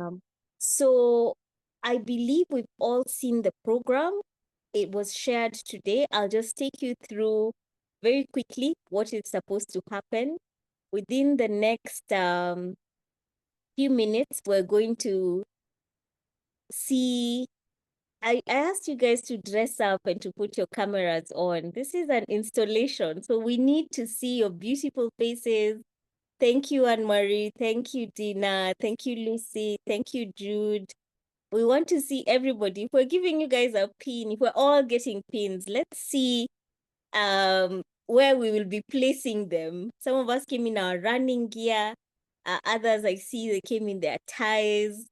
Um, so I believe we've all seen the program. It was shared today. I'll just take you through very quickly what is supposed to happen. Within the next few minutes, we're going to see. I asked you guys to dress up and to put your cameras on. This is an installation, so we need to see your beautiful faces. Thank you, Anne-Marie. Thank you, Dina. Thank you, Lucy. Thank you, Jude. We want to see everybody. If we're giving you guys a pin, if we're all getting pins, let's see where we will be placing them. Some of us came in our running gear. Others I see they came in their ties.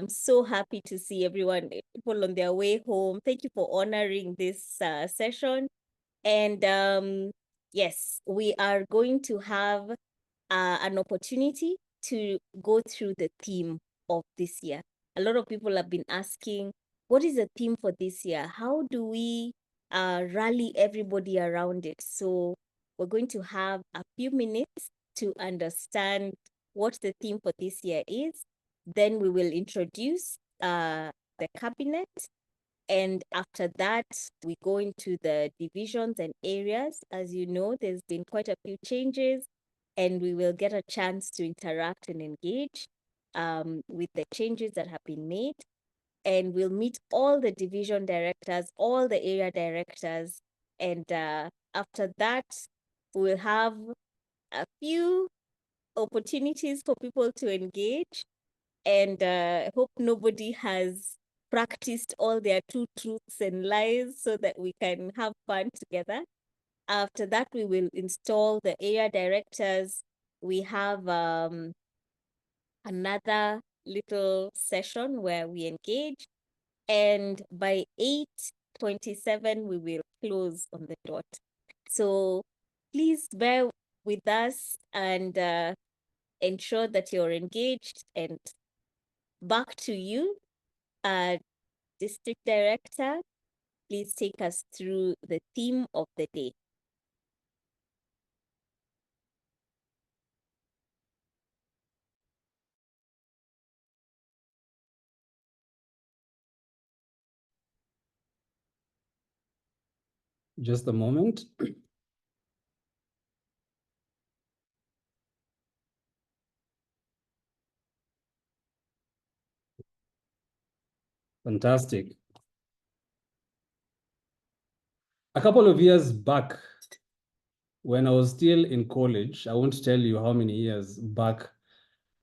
So happy to see everyone, people on their way home. Thank you for honoring this session. And yes, we are going to have an opportunity to go through the theme of this year. A lot of people have been asking, what is the theme for this year? How do we rally everybody around it? So we're going to have a few minutes to understand what the theme for this year is. Then we will introduce the cabinet. And after that, we go into the divisions and areas. As you know, there's been quite a few changes, and we will get a chance to interact and engage with the changes that have been made. And we'll meet all the division directors, all the area directors. And after that, we'll have a few opportunities for people to engage. And hope nobody has practiced all their two truths and lies so that we can have fun together. After that, we will install the area directors. We have another little session where we engage. And by 8:27, we will close on the dot. So please bear with us and ensure that you're engaged. And back to you, District Director. Please take us through the theme of the day. Just a moment. Fantastic. A couple of years back, when I was still in college, I won't tell you how many years back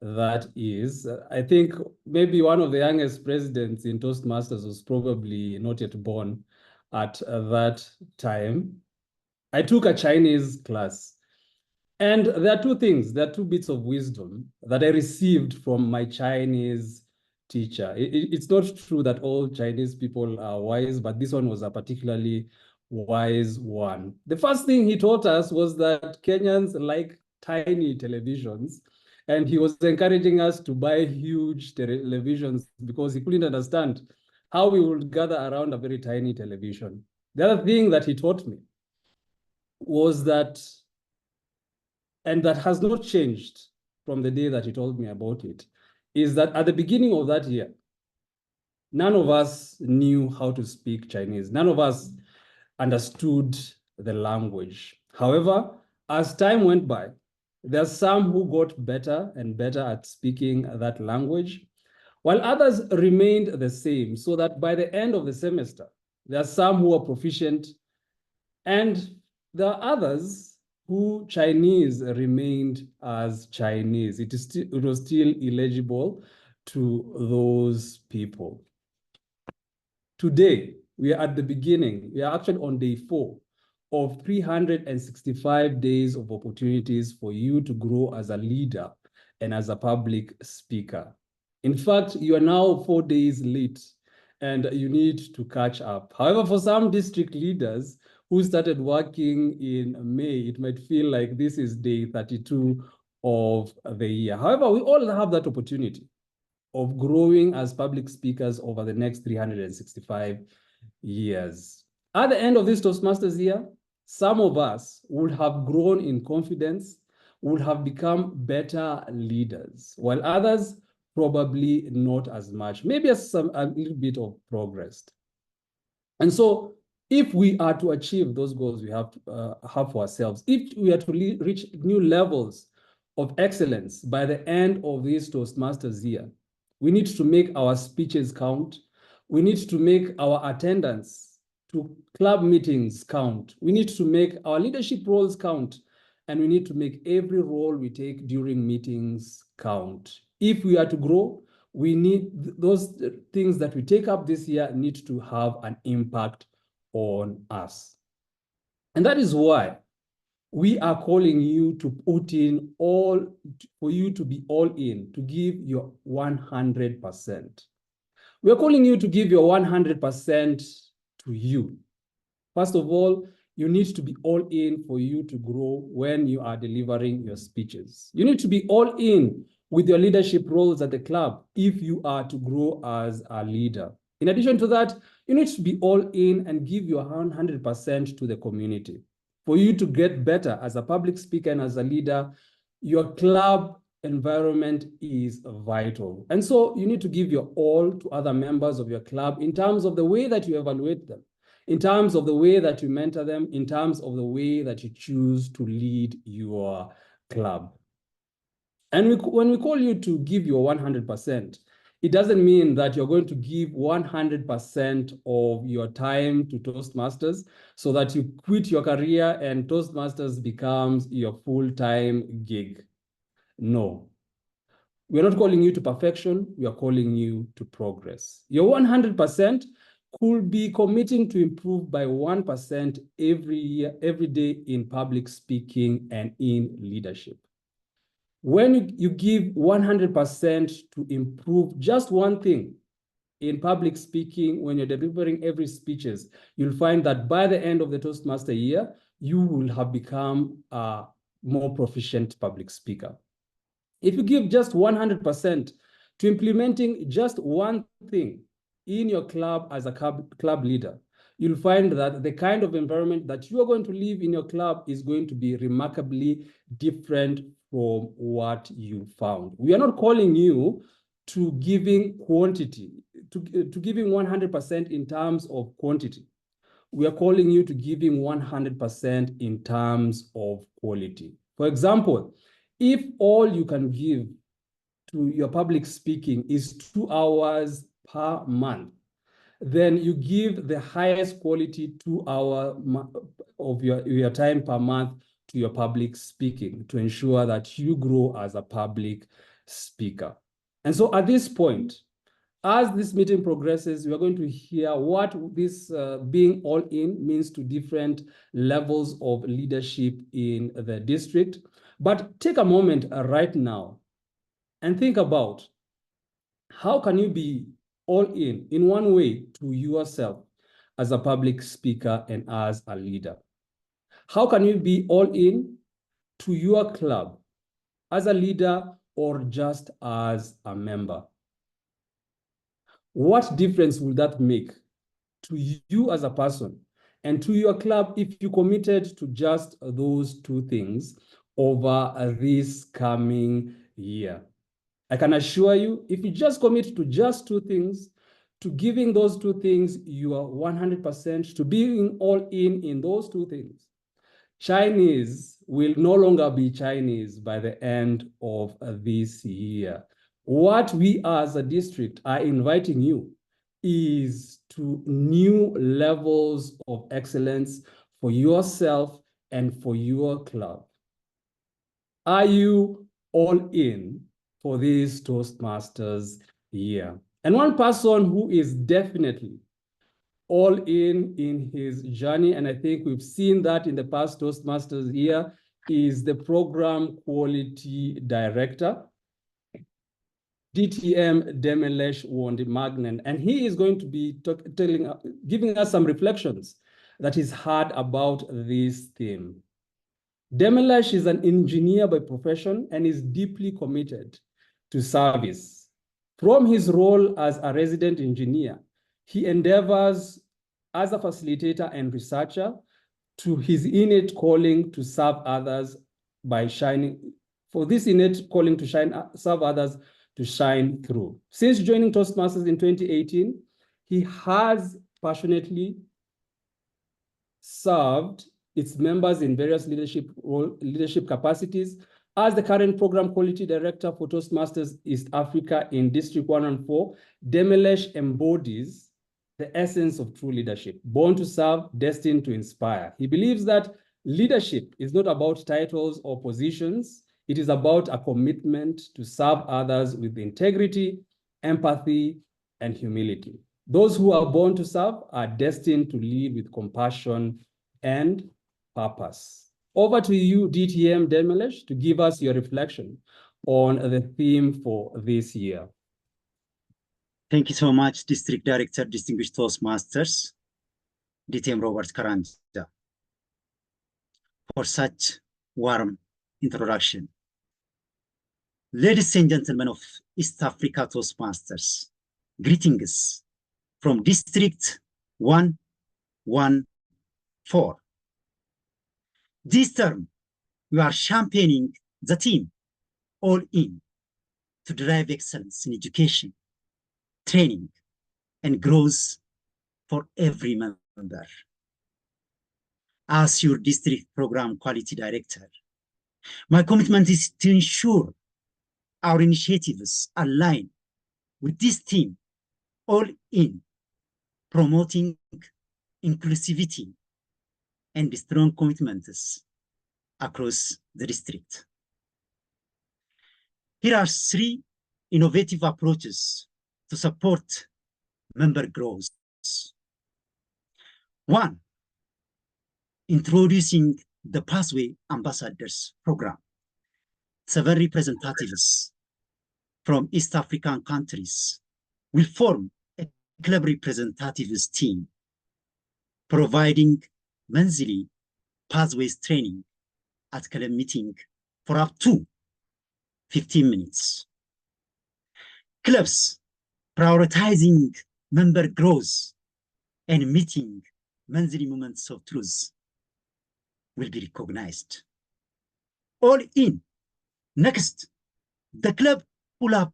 that is. I think maybe one of the youngest presidents in Toastmasters was probably not yet born at that time. I took a Chinese class. And there are two things, there are two bits of wisdom that I received from my Chinese teacher. It's not true that all Chinese people are wise, but this one was a particularly wise one. The first thing he taught us was that Kenyans like tiny televisions, and he was encouraging us to buy huge televisions because he couldn't understand how we would gather around a very tiny television. The other thing that he taught me was that, and that has not changed from the day that he told me about it, is that at the beginning of that year, none of us knew how to speak Chinese. None of us understood the language. However, as time went by, there are some who got better and better at speaking that language, while others remained the same, so that by the end of the semester, there are some who are proficient, and there are others who Chinese remained as Chinese. It was still illegible to those people. Today, we are at the beginning. We are actually on day 4 of 365 days of opportunities for you to grow as a leader and as a public speaker. In fact, you are now 4 days late and you need to catch up. However, for some district leaders who started working in May, it might feel like this is day 32 of the year. However, we all have that opportunity of growing as public speakers over the next 365 years. At the end of this Toastmasters year, some of us would have grown in confidence, would have become better leaders, while others probably not as much, maybe a little bit of progress. And so if we are to achieve those goals we have for ourselves, if we are to reach new levels of excellence by the end of this Toastmasters year, we need to make our speeches count. We need to make our attendance to club meetings count. We need to make our leadership roles count. And we need to make every role we take during meetings count. If we are to grow, we need those things that we take up this year need to have an impact on us. And that is why we are calling you to put in for you to be all in, to give your 100%. We are calling you to give your 100% to you. First of all, you need to be all in for you to grow when you are delivering your speeches. You need to be all in with your leadership roles at the club if you are to grow as a leader. In addition to that, you need to be all in and give your 100% to the community. For you to get better as a public speaker and as a leader, your club environment is vital. And so you need to give your all to other members of your club in terms of the way that you evaluate them, in terms of the way that you mentor them, in terms of the way that you choose to lead your club. And when we call you to give your 100%, it doesn't mean that you're going to give 100% of your time to Toastmasters so that you quit your career and Toastmasters becomes your full-time gig. No. We're not calling you to perfection, we are calling you to progress. Your 100% could be committing to improve by 1% every year, every day in public speaking and in leadership. When you give 100% to improve just one thing in public speaking, when you're delivering every speeches, you'll find that by the end of the Toastmaster year, you will have become a more proficient public speaker. If you give just 100% to implementing just one thing in your club as a club leader, you'll find that the kind of environment that you are going to live in your club is going to be remarkably different from what you found. We are not calling you to giving quantity, to giving 100% in terms of quantity. We are calling you to giving 100% in terms of quality. For example, if all you can give to your public speaking is 2 hours per month, then you give the highest quality 2 hours of your time per month to your public speaking to ensure that you grow as a public speaker. And so at this point, as this meeting progresses, we are going to hear what this being all in means to different levels of leadership in the district. But take a moment right now and think about how can you be all in one way to yourself as a public speaker and as a leader? How can you be all in to your club as a leader or just as a member? What difference will that make to you as a person and to your club if you committed to just those two things over this coming year? I can assure you, if you just commit to just two things, to giving those two things, you are 100%, to being all in those two things, Chinese will no longer be Chinese by the end of this year. What we as a district are inviting you is to new levels of excellence for yourself and for your club. Are you all in for this Toastmasters year? And one person who is definitely all in his journey, and I think we've seen that in the past Toastmasters year, is the Program Quality Director, DTM Demelesh Wondi-Magnen, and he is going to be giving us some reflections that he's had about this theme. Demelesh is an engineer by profession and is deeply committed to service. From his role as a resident engineer, he endeavors as a facilitator and researcher to his innate calling to serve others by shining, for this innate calling to serve others to shine through. Since joining Toastmasters in 2018, he has passionately served its members in various leadership capacities. As the current program quality director for Toastmasters East Africa in District 1 and 4, Demelesh embodies the essence of true leadership, born to serve, destined to inspire. He believes that leadership is not about titles or positions. It is about a commitment to serve others with integrity, empathy, and humility. Those who are born to serve are destined to lead with compassion and purpose. Over to you, DTM Demelesh, to give us your reflection on the theme for this year. Thank you so much, District Director, Distinguished Toastmasters, DTM Robert Karanja, for such warm introduction. Ladies and gentlemen of East Africa Toastmasters, greetings from District 114. This term, we are championing the team all in to drive excellence in education, training, and growth for every member. As your district program quality director, my commitment is to ensure our initiatives align with this theme, all in promoting inclusivity and strong commitments across the district. Here are 3 innovative approaches to support member growth. 1, introducing the Pathway Ambassadors Program. 7 representatives from East African countries will form a club representatives team, providing monthly pathways training at club meeting for up to 15 minutes. Clubs prioritizing member growth and meeting monthly moments of truth will be recognized. All in. Next, the club pull-up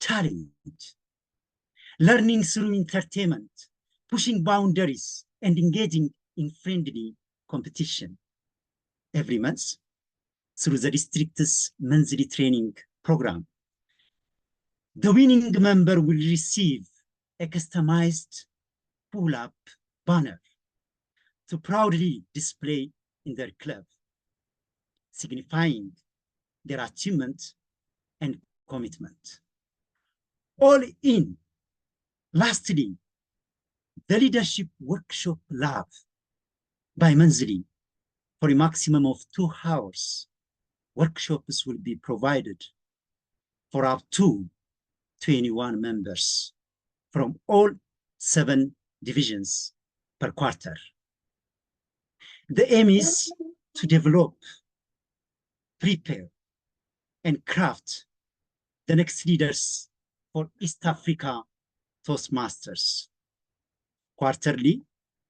challenge. Learning through entertainment, pushing boundaries, and engaging in friendly competition. Every month, through the district's monthly training program, the winning member will receive a customized pull-up banner to proudly display in their club, signifying their achievement and commitment. All in. Lastly, the Leadership Workshop Lab bi-monthly for a maximum of 2 hours. Workshops will be provided for up to 21 members from all 7 divisions per quarter. The aim is to develop, prepare, and craft the next leaders for East Africa Toastmasters. Quarterly,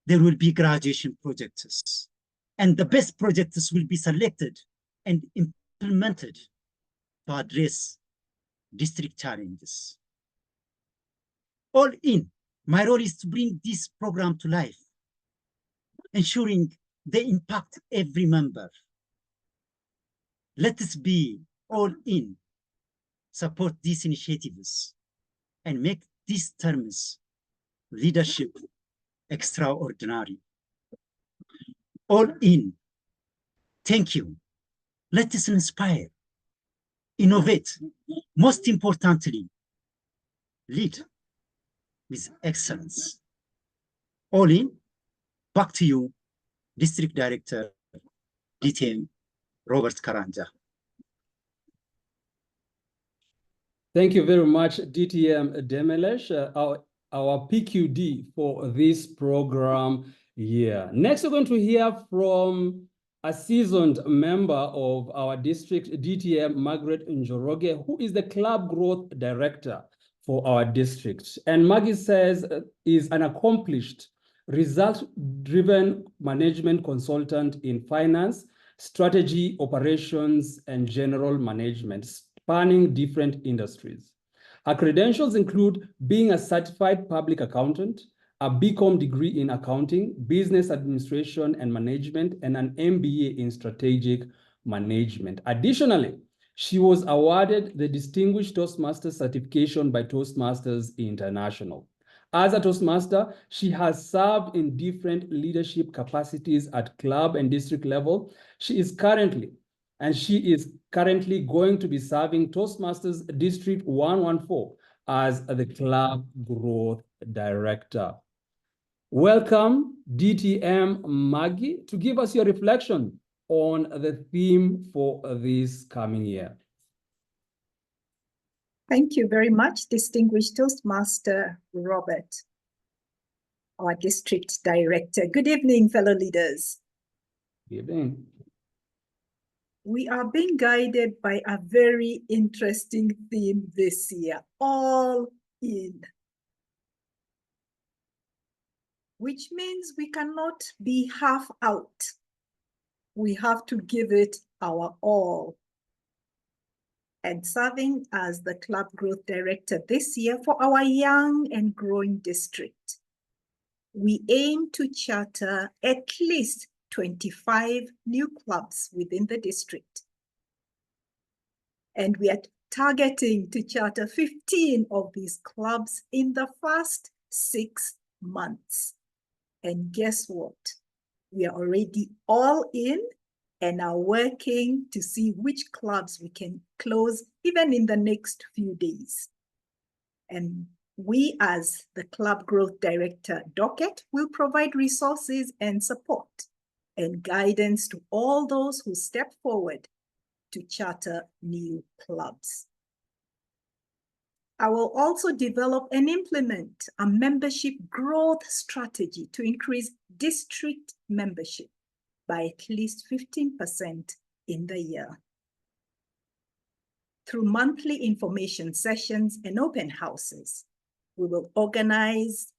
there will be graduation projects, and the best projects will be selected and implemented to address district challenges. All in, my role is to bring this program to life, ensuring they impact every member. Let us be all in, support these initiatives, and make these terms leadership extraordinary. All in. Thank you. Let us inspire, innovate, most importantly, lead with excellence. All in. Back to you, District Director, DTM, Robert Karanja. Thank you very much, DTM Demelesh, our PQD for this program year. Next, we're going to hear from a seasoned member of our district, DTM Margaret Njoroge, who is the Club Growth Director for our district. And Maggie says is an accomplished, result-driven management consultant in finance, strategy, operations, and general management. spanning different industries. Her credentials include being a certified public accountant, a BCom degree in accounting, business administration and management, and an MBA in strategic management. Additionally, she was awarded the Distinguished Toastmaster certification by Toastmasters International. As a Toastmaster, she has served in different leadership capacities at club and district level. She is currently going to be serving Toastmasters District 114 as the Club Growth Director. Welcome, DTM Maggie, to give us your reflection on the theme for this coming year. Thank you very much, Distinguished Toastmaster Robert, our District Director. Good evening, fellow leaders. Good evening. We are being guided by a very interesting theme this year, all in. Which means we cannot be half out. We have to give it our all. And serving as the Club Growth Director this year for our young and growing district, we aim to charter at least 25 new clubs within the district. And we are targeting to charter 15 of these clubs in the first 6 months. And guess what? We are already all in and are working to see which clubs we can close even in the next few days. And we, as the Club Growth Director docket, will provide resources and support and guidance to all those who step forward to charter new clubs. I will also develop and implement a membership growth strategy to increase district membership by at least 15% in the year. Through monthly information sessions and open houses, we will organize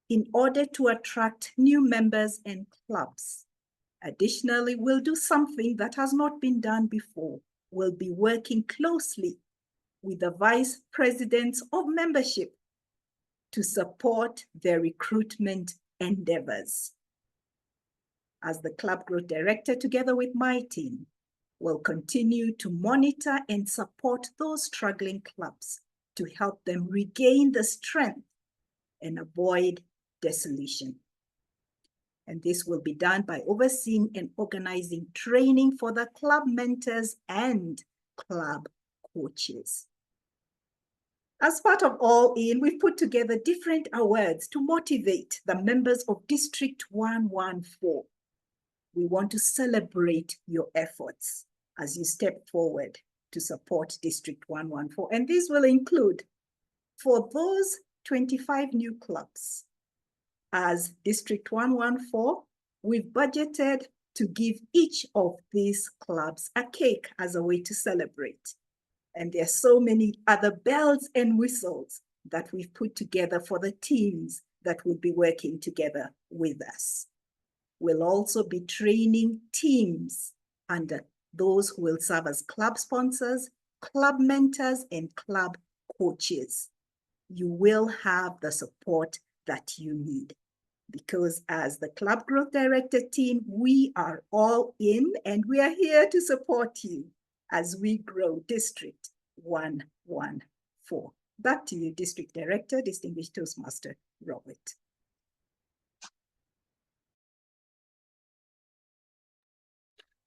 in order to attract new members and clubs. Additionally, we'll do something that has not been done before. We'll be working closely with the vice presidents of membership to support their recruitment endeavors. As the Club Growth Director, together with my team, will continue to monitor and support those struggling clubs to help them regain the strength and avoid dissolution. And this will be done by overseeing and organizing training for the club mentors and club coaches. As part of All In, we've put together different awards to motivate the members of District 114. We want to celebrate your efforts as you step forward to support District 114. And these will include, for those 25 new clubs, as District 114, we've budgeted to give each of these clubs a cake as a way to celebrate. And there are so many other bells and whistles that we've put together for the teams that will be working together with us. We'll also be training teams under those who will serve as club sponsors, club mentors, and club coaches. You will have the support that you need, because as the Club Growth Director team, we are all in and we are here to support you as we grow District 114. Back to you, District Director, Distinguished Toastmaster Robert.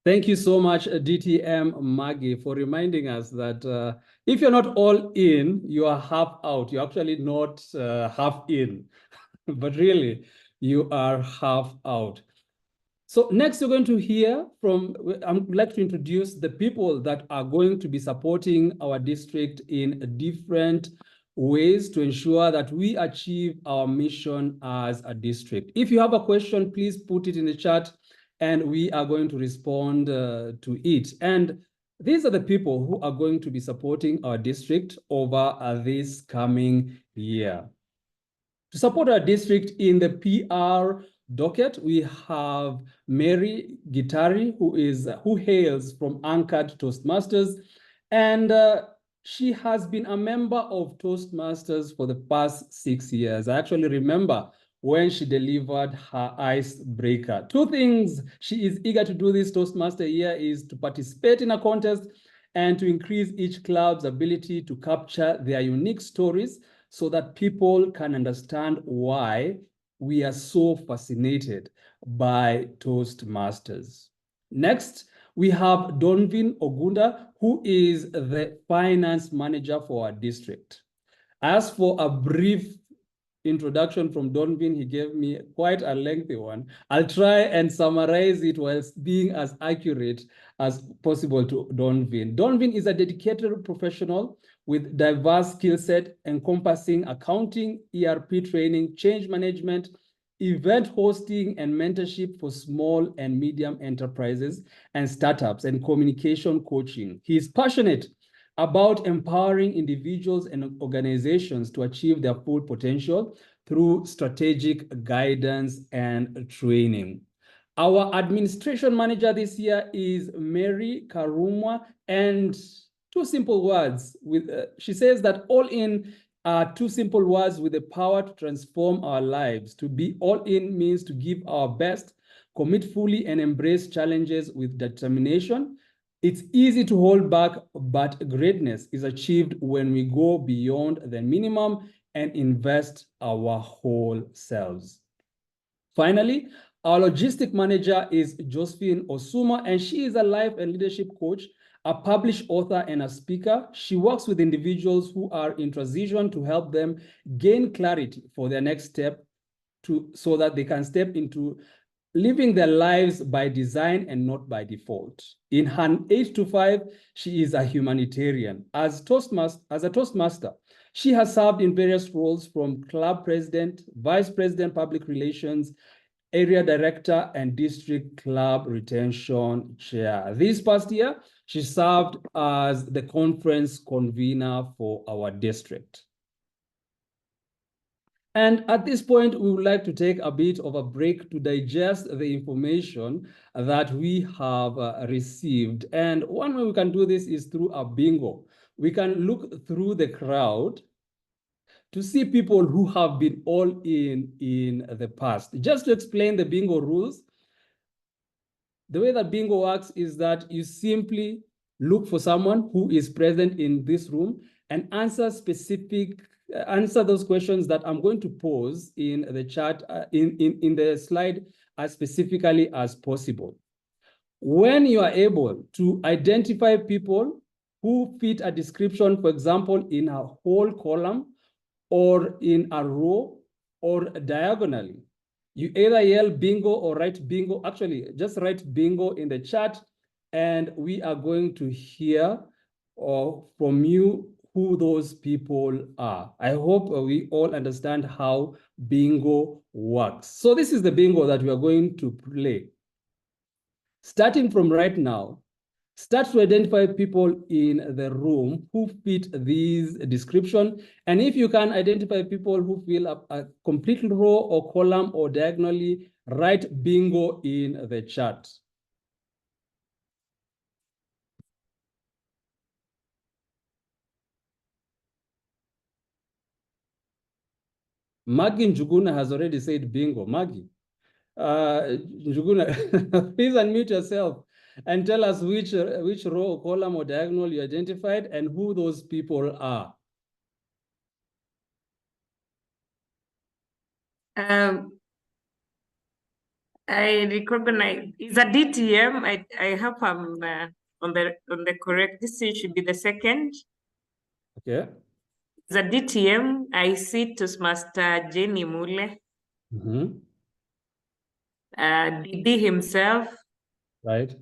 Thank you so much, DTM Maggie, for reminding us that if you're not all in, you are half out. You're actually not half in, but really, you are half out. So next, we're going to hear from, I'd like to introduce the people that are going to be supporting our district in different ways to ensure that we achieve our mission as a district. If you have a question, please put it in the chat and we are going to respond to it. And these are the people who are going to be supporting our district over this coming year. To support our district in the PR docket, we have Mary Gitari, who hails from Anchored Toastmasters, And she has been a member of Toastmasters for the past 6 years. I actually remember when she delivered her icebreaker. 2 things she is eager to do this Toastmaster year is to participate in a contest and to increase each club's ability to capture their unique stories so that people can understand why we are so fascinated by Toastmasters. Next, we have Donvin Ogunda, who is the finance manager for our district. As for a brief introduction from Donvin, he gave me quite a lengthy one. I'll try and summarize it whilst being as accurate as possible to Donvin. Donvin is a dedicated professional with diverse skill set encompassing accounting, ERP training, change management, event hosting and mentorship for small and medium enterprises and startups, and communication coaching. He is passionate about empowering individuals and organizations to achieve their full potential through strategic guidance and training. Our administration manager this year is Mary Karumwa, and 2 simple words. She says that all in are 2 simple words with the power to transform our lives. To be all in means to give our best, commit fully, and embrace challenges with determination. It's easy to hold back, but greatness is achieved when we go beyond the minimum and invest our whole selves. Finally, our logistic manager is Josephine Osuma, and she is a life and leadership coach, a published author, and a speaker. She works with individuals who are in transition to help them gain clarity for their next step so that they can step into living their lives by design and not by default. In her 8 to 5, she is a humanitarian. As a Toastmaster, she has served in various roles from club president, vice president, public relations, area director, and district club retention chair. This past year, she served as the conference convener for our district. And at this point, we would like to take a bit of a break to digest the information that we have received. And one way we can do this is through a bingo. We can look through the crowd to see people who have been all in the past. Just to explain the bingo rules, the way that bingo works is that you simply look for someone who is present in this room and answer those questions that I'm going to pose in the chat, in the slide, as specifically as possible. When you are able to identify people who fit a description, for example, in a whole column or in a row or diagonally, you either yell bingo or write bingo. Actually, just write bingo in the chat, and we are going to hear from you who those people are. I hope we all understand how bingo works. So this is the bingo that we are going to play. Starting from right now, start to identify people in the room who fit this description. And if you can identify people who fill up a complete row or column or diagonally, write bingo in the chat. Maggie Njuguna has already said bingo. Maggie, Njuguna, please unmute yourself and tell us which row or column or diagonal you identified and who those people are. I recognize it's a DTM. I hope I'm on the correct. This should be the second. Okay. It's a DTM. I see Toastmaster Jenny Mule. Mm-hmm. Didi himself. Right.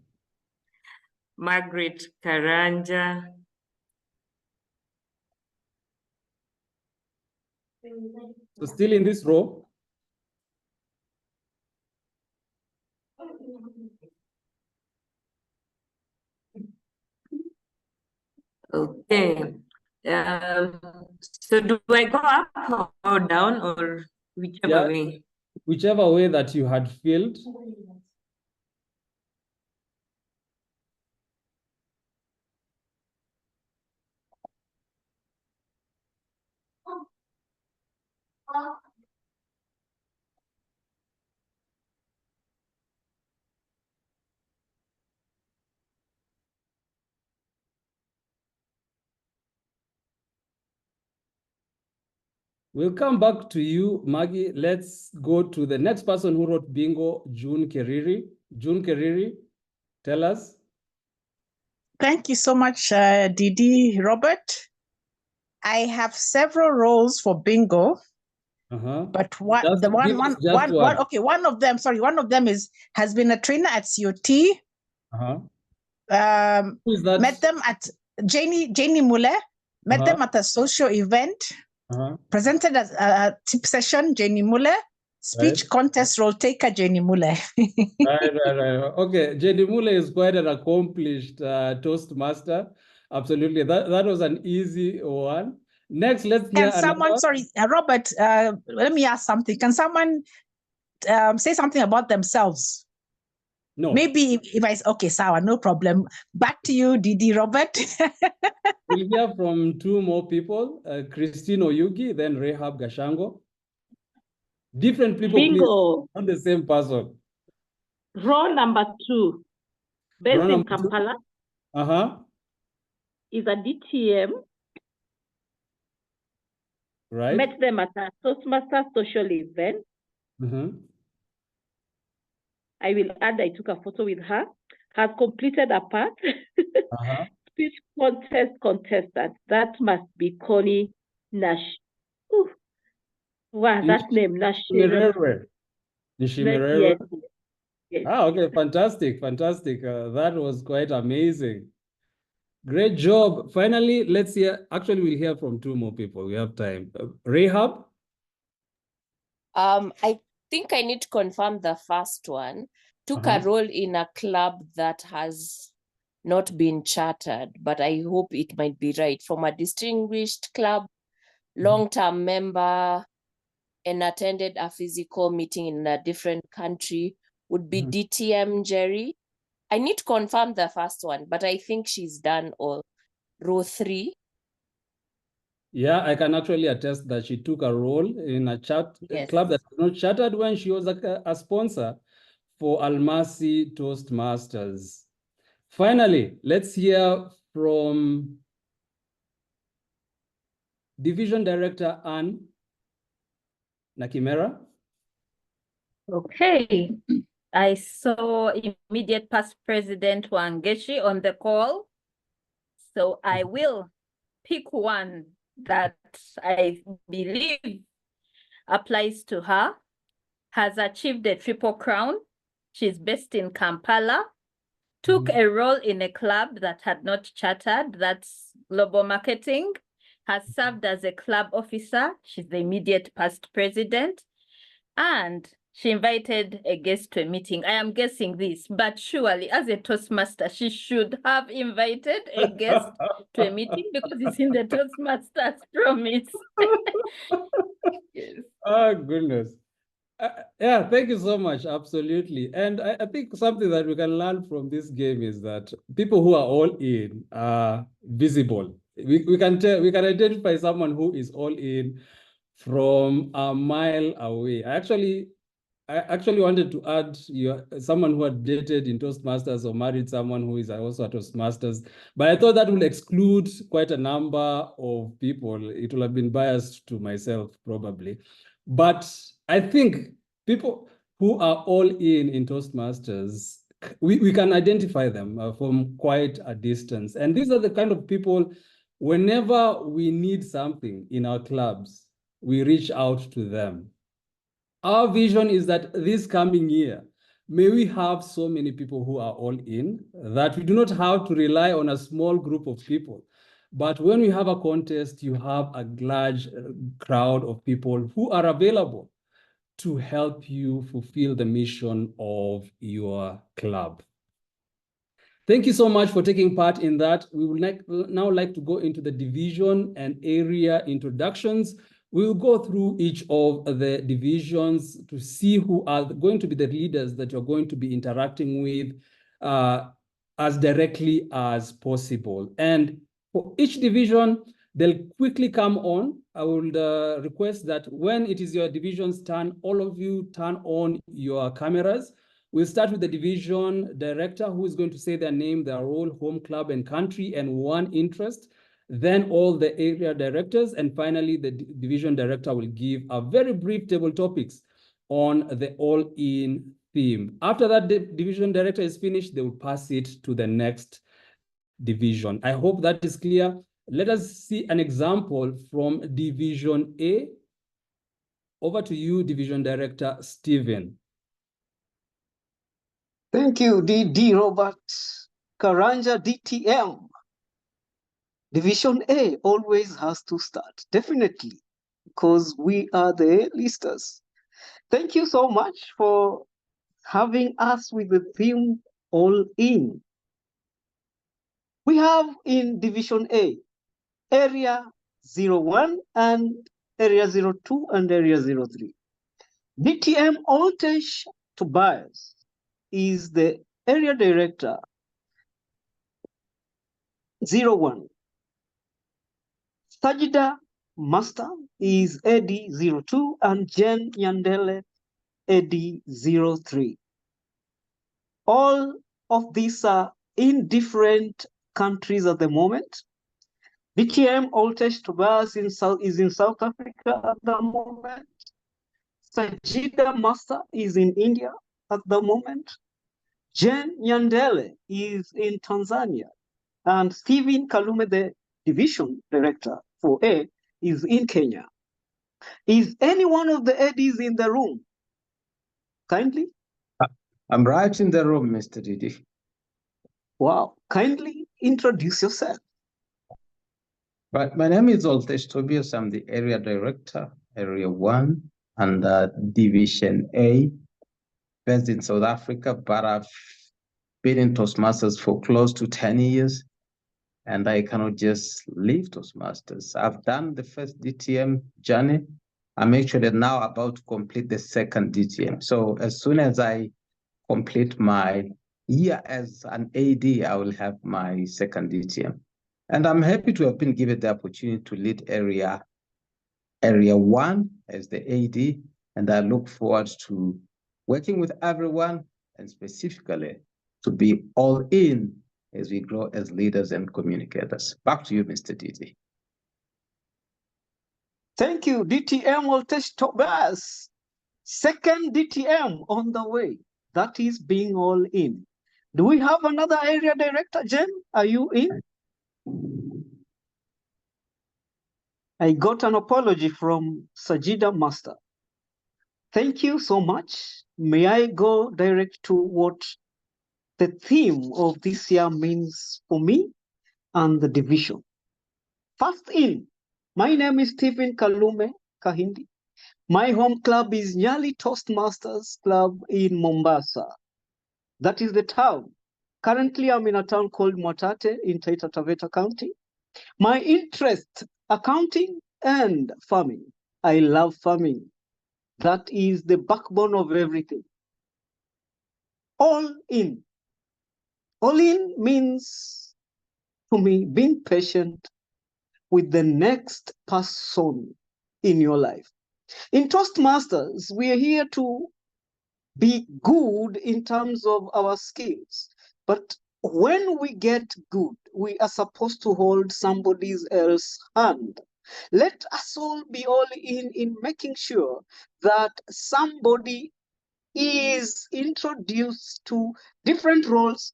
Margaret Karanja. So still in this row. Okay. So do I go up or down or whichever way? Whichever way that you had filled. We'll come back to you, Maggie. Let's go to the next person who wrote bingo, June Keriri. June Keriri, tell us. Thank you so much, Didi Robert. I have several roles for bingo, but one of them, has been a trainer at COT. Who is that? Met them at Janie Muller. Met them at a social event. Presented as a tip session, Janie Muller. Speech contest role taker, Janie Muller. Right. Okay, Janie Muller is quite an accomplished Toastmaster. Absolutely, that was an easy one. Next, let's hear someone, sorry, Robert, let me ask something. Can someone say something about themselves? No. Maybe if I, okay, Sawa, no problem. Back to you, Didi Robert. We'll hear from two more people, Christine Oyugi, then Rehab Gashango. Different people, Bingo. please, not the same person. Role number 2, based in Kampala, is a DTM. Right. Met them at a Toastmasters social event. I will add, I took a photo with her. Has completed a part. Speech contest contestant. That must be Connie Nash. Ooh. Wow, that name, Nash. Nishimirere. Yes. Okay, fantastic. That was quite amazing. Great job. Finally, let's hear, actually, we'll hear from two more people. We have time. Rehab? I think I need to confirm the first one. Took a role in a club that has not been chartered, but I hope it might be right. From a distinguished club, long-term member, and attended a physical meeting in a different country, would be DTM Jerry. I need to confirm the first one, but I think she's done all. Row 3. Yeah, I can actually attest that she took a role in a club that was not chartered when she was a sponsor for Almasi Toastmasters. Finally, let's hear from Division Director Anne Nakimera. Okay, I saw immediate past President Wangechi on the call. So I will pick one that I believe applies to her, has achieved a triple crown. She's based in Kampala, took a role in a club that had not chartered, that's global marketing, has served as a club officer. She's the immediate past president, and she invited a guest to a meeting. I am guessing this, but surely as a Toastmaster, she should have invited a guest to a meeting because it's in the Toastmasters promise. Yes. Oh, goodness. Yeah, thank you so much. Absolutely. And I think something that we can learn from this game is that people who are all in are visible. We can identify someone who is all in from a mile away. I actually wanted to add someone who had dated in Toastmasters or married someone who is also a Toastmasters, but I thought that would exclude quite a number of people. It will have been biased to myself probably. But I think people who are all in Toastmasters, we can identify them from quite a distance. And these are the kind of people, whenever we need something in our clubs, we reach out to them. Our vision is that this coming year, may we have so many people who are all in that we do not have to rely on a small group of people. But when we have a contest, you have a large crowd of people who are available to help you fulfill the mission of your club. Thank you so much for taking part in that. We would now like to go into the division and area introductions. We'll go through each of the divisions to see who are going to be the leaders that you're going to be interacting with as directly as possible. And for each division, they'll quickly come on I would request that when it is your division's turn, all of you turn on your cameras. We'll start with the division director, who is going to say their name, their role, home club and country, and one interest. Then all the area directors, and finally the division director will give a very brief table topics on the all-in theme. After that, the division director is finished, they will pass it to the next division. I hope that is clear. Let us see an example from Division A. Over to you, Division Director Stephen. Thank you, DD Robert Karanja, DTM. Division A always has to start, definitely, because we are the listers. Thank you so much for having us with the theme All In. We have in Division A, Area 01 and Area 02 and Area 03. DTM Altesh Tobias is the Area Director 01. Sajida Master is AD 02 and Jen Yandele AD 03. All of these are in different countries at the moment. DTM Altesh Tobias is in South Africa at the moment. Sajida Master is in India at the moment. Jen Yandele is in Tanzania. And Stephen Kalume, the division director for A, is in Kenya. Is any one of the ADs in the room? Kindly? I'm right in the room, Mr. Didi. Wow. Kindly introduce yourself. Right. My name is Altesh Tobias. I'm the area director, Area 1, and Division A, based in South Africa, but I've been in Toastmasters for close to 10 years, and I cannot just leave Toastmasters. I've done the first DTM journey. I'm actually now about to complete the second DTM. So as soon as I complete my year as an AD, I will have my second DTM. And I'm happy to have been given the opportunity to lead Area 1 as the AD, and I look forward to working with everyone and specifically to be all in as we grow as leaders and communicators. Back to you, Mr. Didi. Thank you, DTM Altesh Tobias. Second DTM on the way. That is being all in. Do we have another area director, Jen? Are you in? I got an apology from Sajida Master. Thank you so much. May I go direct to what the theme of this year means for me and the division? First in, my name is Stephen Kalume Kahindi. My home club is Nyali Toastmasters Club in Mombasa. That is the town. Currently, I'm in a town called Mwatate in Taita Taveta County. My interest, accounting and farming. I love farming. That is the backbone of everything. All in. All in means, to me, being patient with the next person in your life. In Toastmasters, we are here to be good in terms of our skills. But when we get good, we are supposed to hold somebody else's hand. Let us all be all in making sure that somebody is introduced to different roles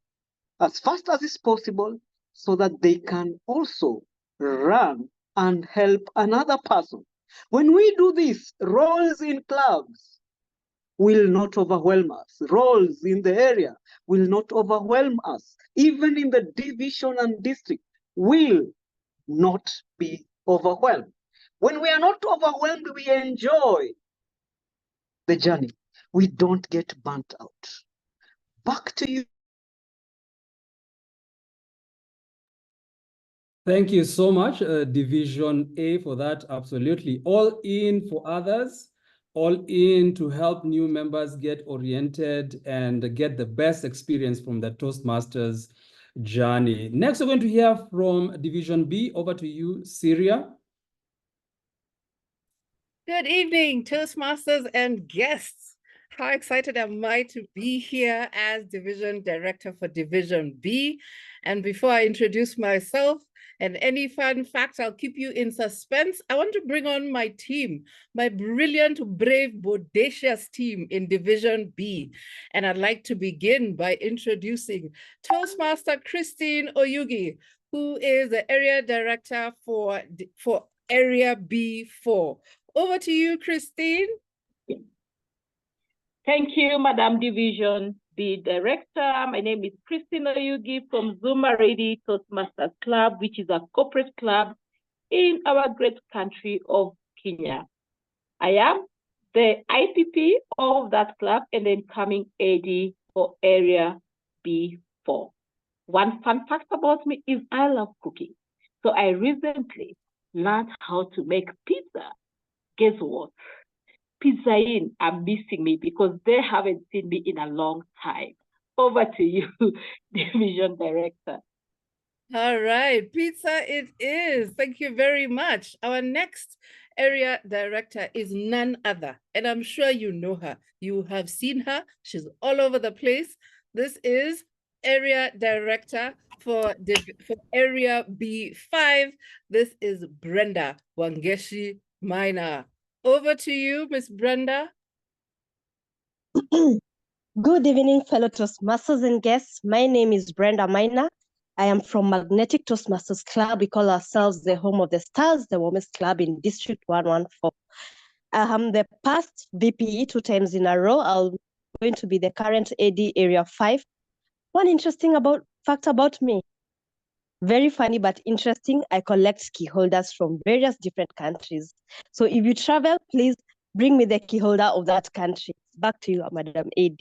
as fast as is possible so that they can also run and help another person. When we do this, roles in clubs will not overwhelm us. Roles in the area will not overwhelm us. Even in the division and district will not be overwhelmed. When we are not overwhelmed, we enjoy the journey. We don't get burnt out. Back to you. Thank you so much, Division A, for that. Absolutely. All in for others, all in to help new members get oriented and get the best experience from the Toastmasters journey. Next, we're going to hear from Division B. Over to you, Syria. Good evening, Toastmasters and guests. How excited am I to be here as Division Director for Division B. And before I introduce myself and any fun facts, I'll keep you in suspense. I want to bring on my team, my brilliant, brave, bodacious team in Division B. And I'd like to begin by introducing Toastmaster Christine Oyugi, who is the Area Director for Area B4. Over to you, Christine. Thank you, Madam Division B Director. My name is Christine Oyugi from Zuma Ready Toastmasters Club, which is a corporate club in our great country of Kenya. I am the IPP of that club and the incoming AD for Area B4. One fun fact about me is I love cooking. So I recently learned how to make pizza. Guess what? Pizza Inn are missing me because they haven't seen me in a long time. Over to you, Division Director. All right, pizza it is. Thank you very much. Our next area director is none other, and I'm sure you know her. You have seen her. She's all over the place. This is area director for area B5. This is Brenda Wangeshi Maina. Over to you, Miss Brenda. Good evening, fellow Toastmasters and guests. My name is Brenda Maina. I am from Magnetic Toastmasters Club. We call ourselves the home of the stars, the warmest club in District 114. I am the past VPE 2 times in a row. I'm going to be the current AD Area 5. One interesting fact about me. Very funny but interesting, I collect key holders from various different countries. So if you travel, please bring me the key holder of that country. Back to you, Madam AD.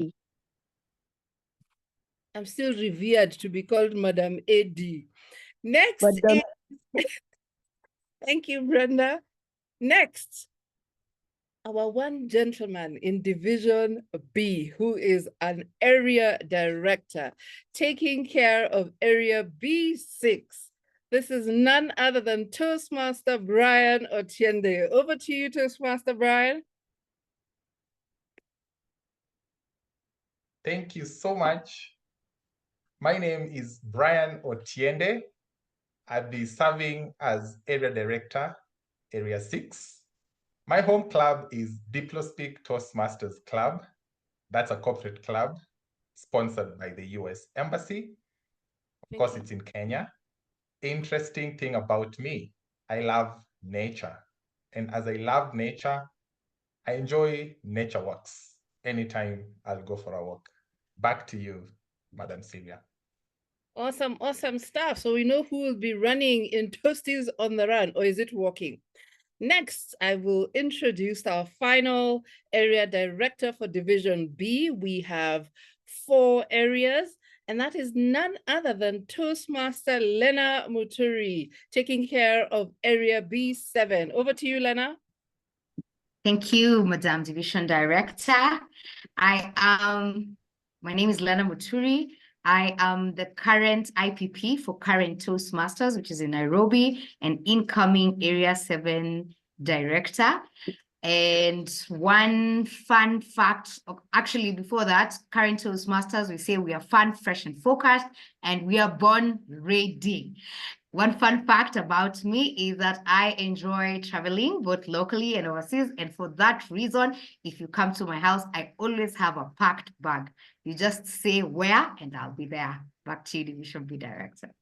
I'm still revered to be called Madam AD. Next is... Thank you, Brenda. Next, our one gentleman in Division B, who is an area director, taking care of area B6. This is none other than Toastmaster Brian Otiende. Over to you, Toastmaster Brian. Thank you so much. My name is Brian Otiende. I'll be serving as area director, area 6. My home club is DiploSpeak Toastmasters Club. That's a corporate club sponsored by the US Embassy. Of course, it's in Kenya. Interesting thing about me, I love nature. And as I love nature, I enjoy nature walks. Anytime I'll go for a walk. Back to you, Madam Sylvia. Awesome, awesome stuff. So we know who will be running in Toasties on the Run, or is it walking? Next, I will introduce our final area director for Division B. We have 4 areas, and that is none other than Toastmaster Lena Muturi, taking care of area B7. Over to you, Lena. Thank you, Madam Division Director. My name is Lena Muturi. I am the current IPP for current Toastmasters, which is in Nairobi, and incoming Area 7 Director. And one fun fact, actually before that, current Toastmasters, we say we are fun, fresh, and focused, and we are born ready. One fun fact about me is that I enjoy traveling both locally and overseas. And for that reason, if you come to my house, I always have a packed bag. You just say where and I'll be there. Back to you, Division B Director.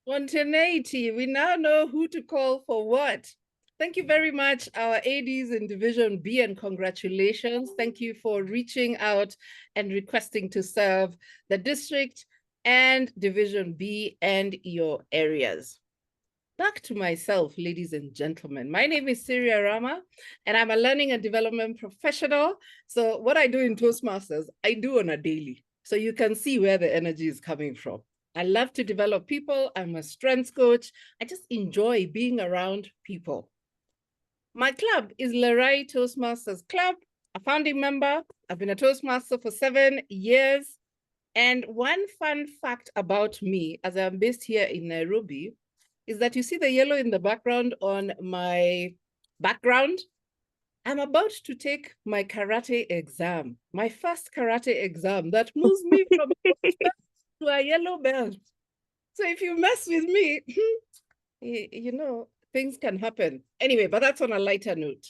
Spontaneity. We now know who to call for what. Thank you very much, our ADs in Division B, and congratulations. Thank you for reaching out and requesting to serve the district and Division B and your areas. Back to myself, ladies and gentlemen. My name is Syria Rama, and I'm a learning and development professional. So what I do in Toastmasters, I do on a daily. So you can see where the energy is coming from. I love to develop people. I'm a strengths coach. I just enjoy being around people. My club is Lerai Toastmasters Club, a founding member. I've been a Toastmaster for 7 years. And one fun fact about me, as I'm based here in Nairobi, is that you see the yellow in the background on my background. I'm about to take my karate exam, my first karate exam that moves me from to a yellow belt. So if you mess with me, you know, things can happen. Anyway, but that's on a lighter note.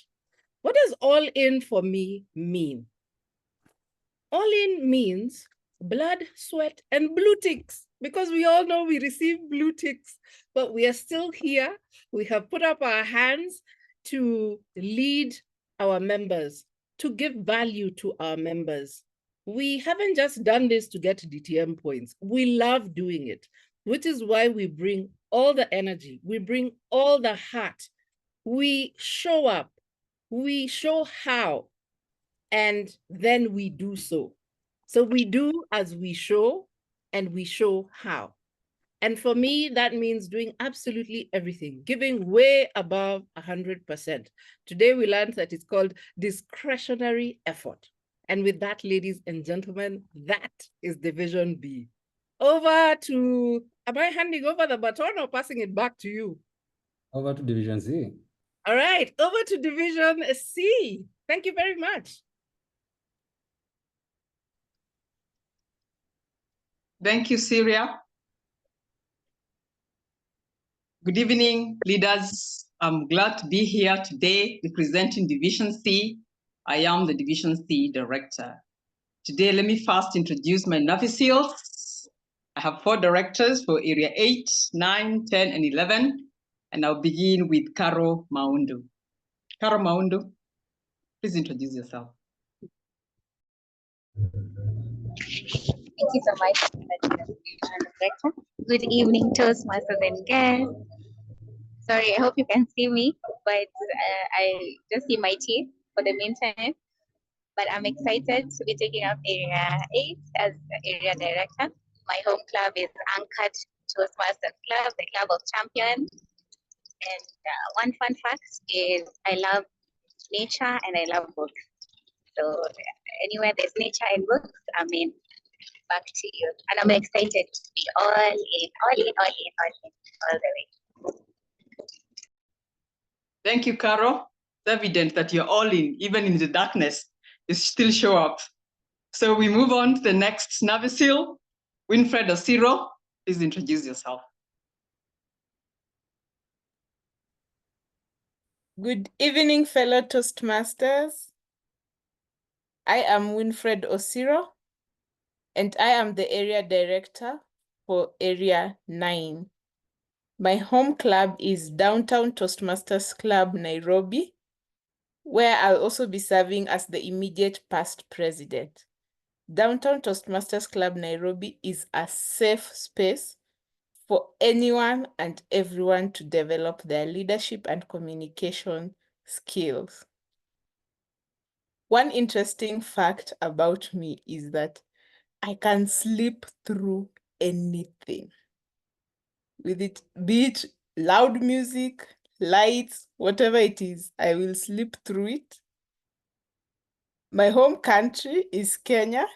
What does all in for me mean? All in means blood, sweat, and blue ticks, because we all know we receive blue ticks, but we are still here. We have put up our hands to lead our members, to give value to our members. We haven't just done this to get DTM points. We love doing it, which is why we bring all the energy, we bring all the heart, we show up, we show how, and then we do so. So we do as we show, and we show how. And for me, that means doing absolutely everything, giving way above 100%. Today we learned that it's called discretionary effort. And with that, ladies and gentlemen, that is Division B. Over to, am I handing over the baton or passing it back to you? Over to Division C. All right, over to Division C. Thank you very much. Thank you, Syria. Good evening, leaders. I'm glad to be here today representing Division C. I am the Division C director. Today, let me first introduce my officials. I have 4 directors for Area 8, 9, 10, and 11. And I'll begin with Caro Maundu. Caro Maundu, please introduce yourself. Thank you so much, Director. Good evening, Toastmasters and guests. Sorry, I hope you can see me, but I just see my teeth for the meantime. But I'm excited to be taking up Area 8 as Area Director. My home club is anchored Toastmasters Club, the Club of Champions. And one fun fact is I love nature and I love books. So anywhere there's nature and books, I'm in. Back to you. And I'm excited to be all the way. Thank you, Caro. It's evident that you're all in, even in the darkness, you still show up. So we move on to the next Navisil, Winfred Osiro. Please introduce yourself. Good evening, fellow Toastmasters. I am Winfred Osiro, and I am the area director for Area 9. My home club is Downtown Toastmasters Club, Nairobi, where I'll also be serving as the immediate past president. Downtown Toastmasters Club, Nairobi is a safe space for anyone and everyone to develop their leadership and communication skills. One interesting fact about me is that I can sleep through anything. With it, be it loud music, lights, whatever it is, I will sleep through it. My home country is Kenya,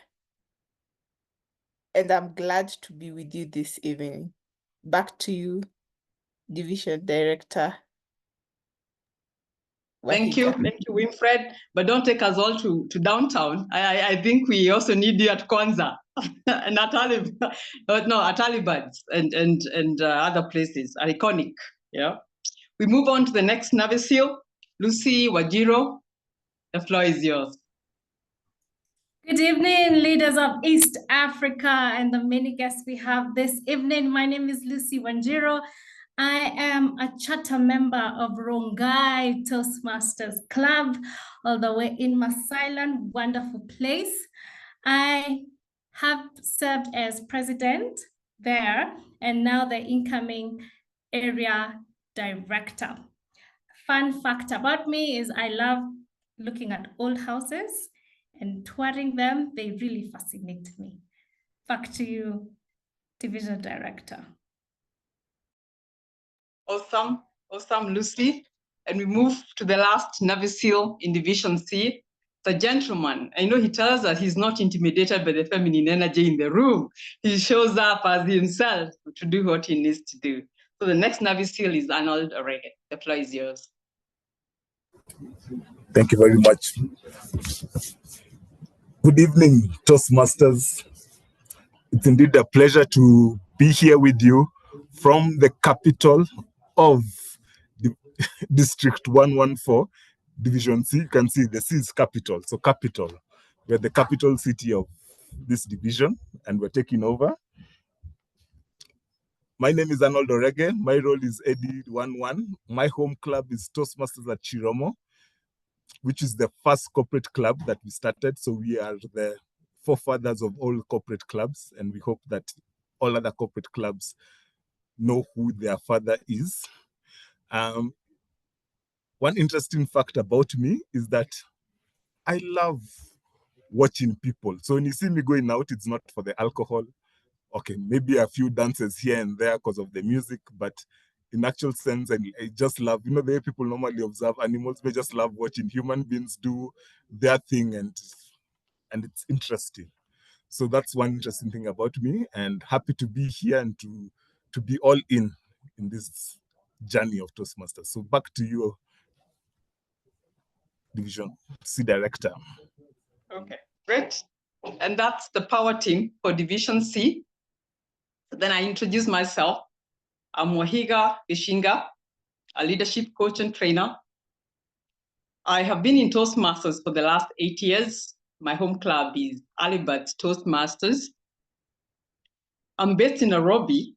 and I'm glad to be with you this evening. Back to you, Division Director. Thank you, Winfred. But don't take us all to downtown. I think we also need you at Kwanzaa and at Alibads and other places are iconic. Yeah. We move on to the next Navisil, Lucy Wajiro. The floor is yours. Good evening, leaders of East Africa and the many guests we have this evening. My name is Lucy Wanjiro. I am a charter member of Rongai Toastmasters Club, all the way in Masailand, wonderful place. I have served as president there and now the incoming area director. Fun fact about me is I love looking at old houses and touring them. They really fascinate me. Back to you, Division Director. Awesome, awesome, Lucy. And we move to the last Navisil in Division C. The gentleman, I know he tells us he's not intimidated by the feminine energy in the room. He shows up as himself to do what he needs to do. So the next Navisil is Arnold Orege. The floor is yours. Thank you very much. Good evening, Toastmasters. It's indeed a pleasure to be here with you from the capital of the District 114, Division C. You can see the C is capital, so capital. We're the capital city of this division, and we're taking over. My name is Arnold Orege. My role is AD11. My home club is Toastmasters at Chiromo, which is the first corporate club that we started. So we are the forefathers of all corporate clubs, and we hope that all other corporate clubs know who their father is. One interesting fact about me is that I love watching people. So when you see me going out, it's not for the alcohol. Okay, maybe a few dances here and there because of the music, but in actual sense, and I just love, the way people normally observe animals, they just love watching human beings do their thing, and it's interesting. So that's one interesting thing about me, and happy to be here and to be all in this journey of Toastmasters. So back to you, Division C Director. Okay, great. And that's the power team for Division C. Then I introduce myself. I'm Wahiga Ishinga, a leadership coach and trainer. I have been in Toastmasters for the last 8 years. My home club is Alibert Toastmasters. I'm based in Nairobi,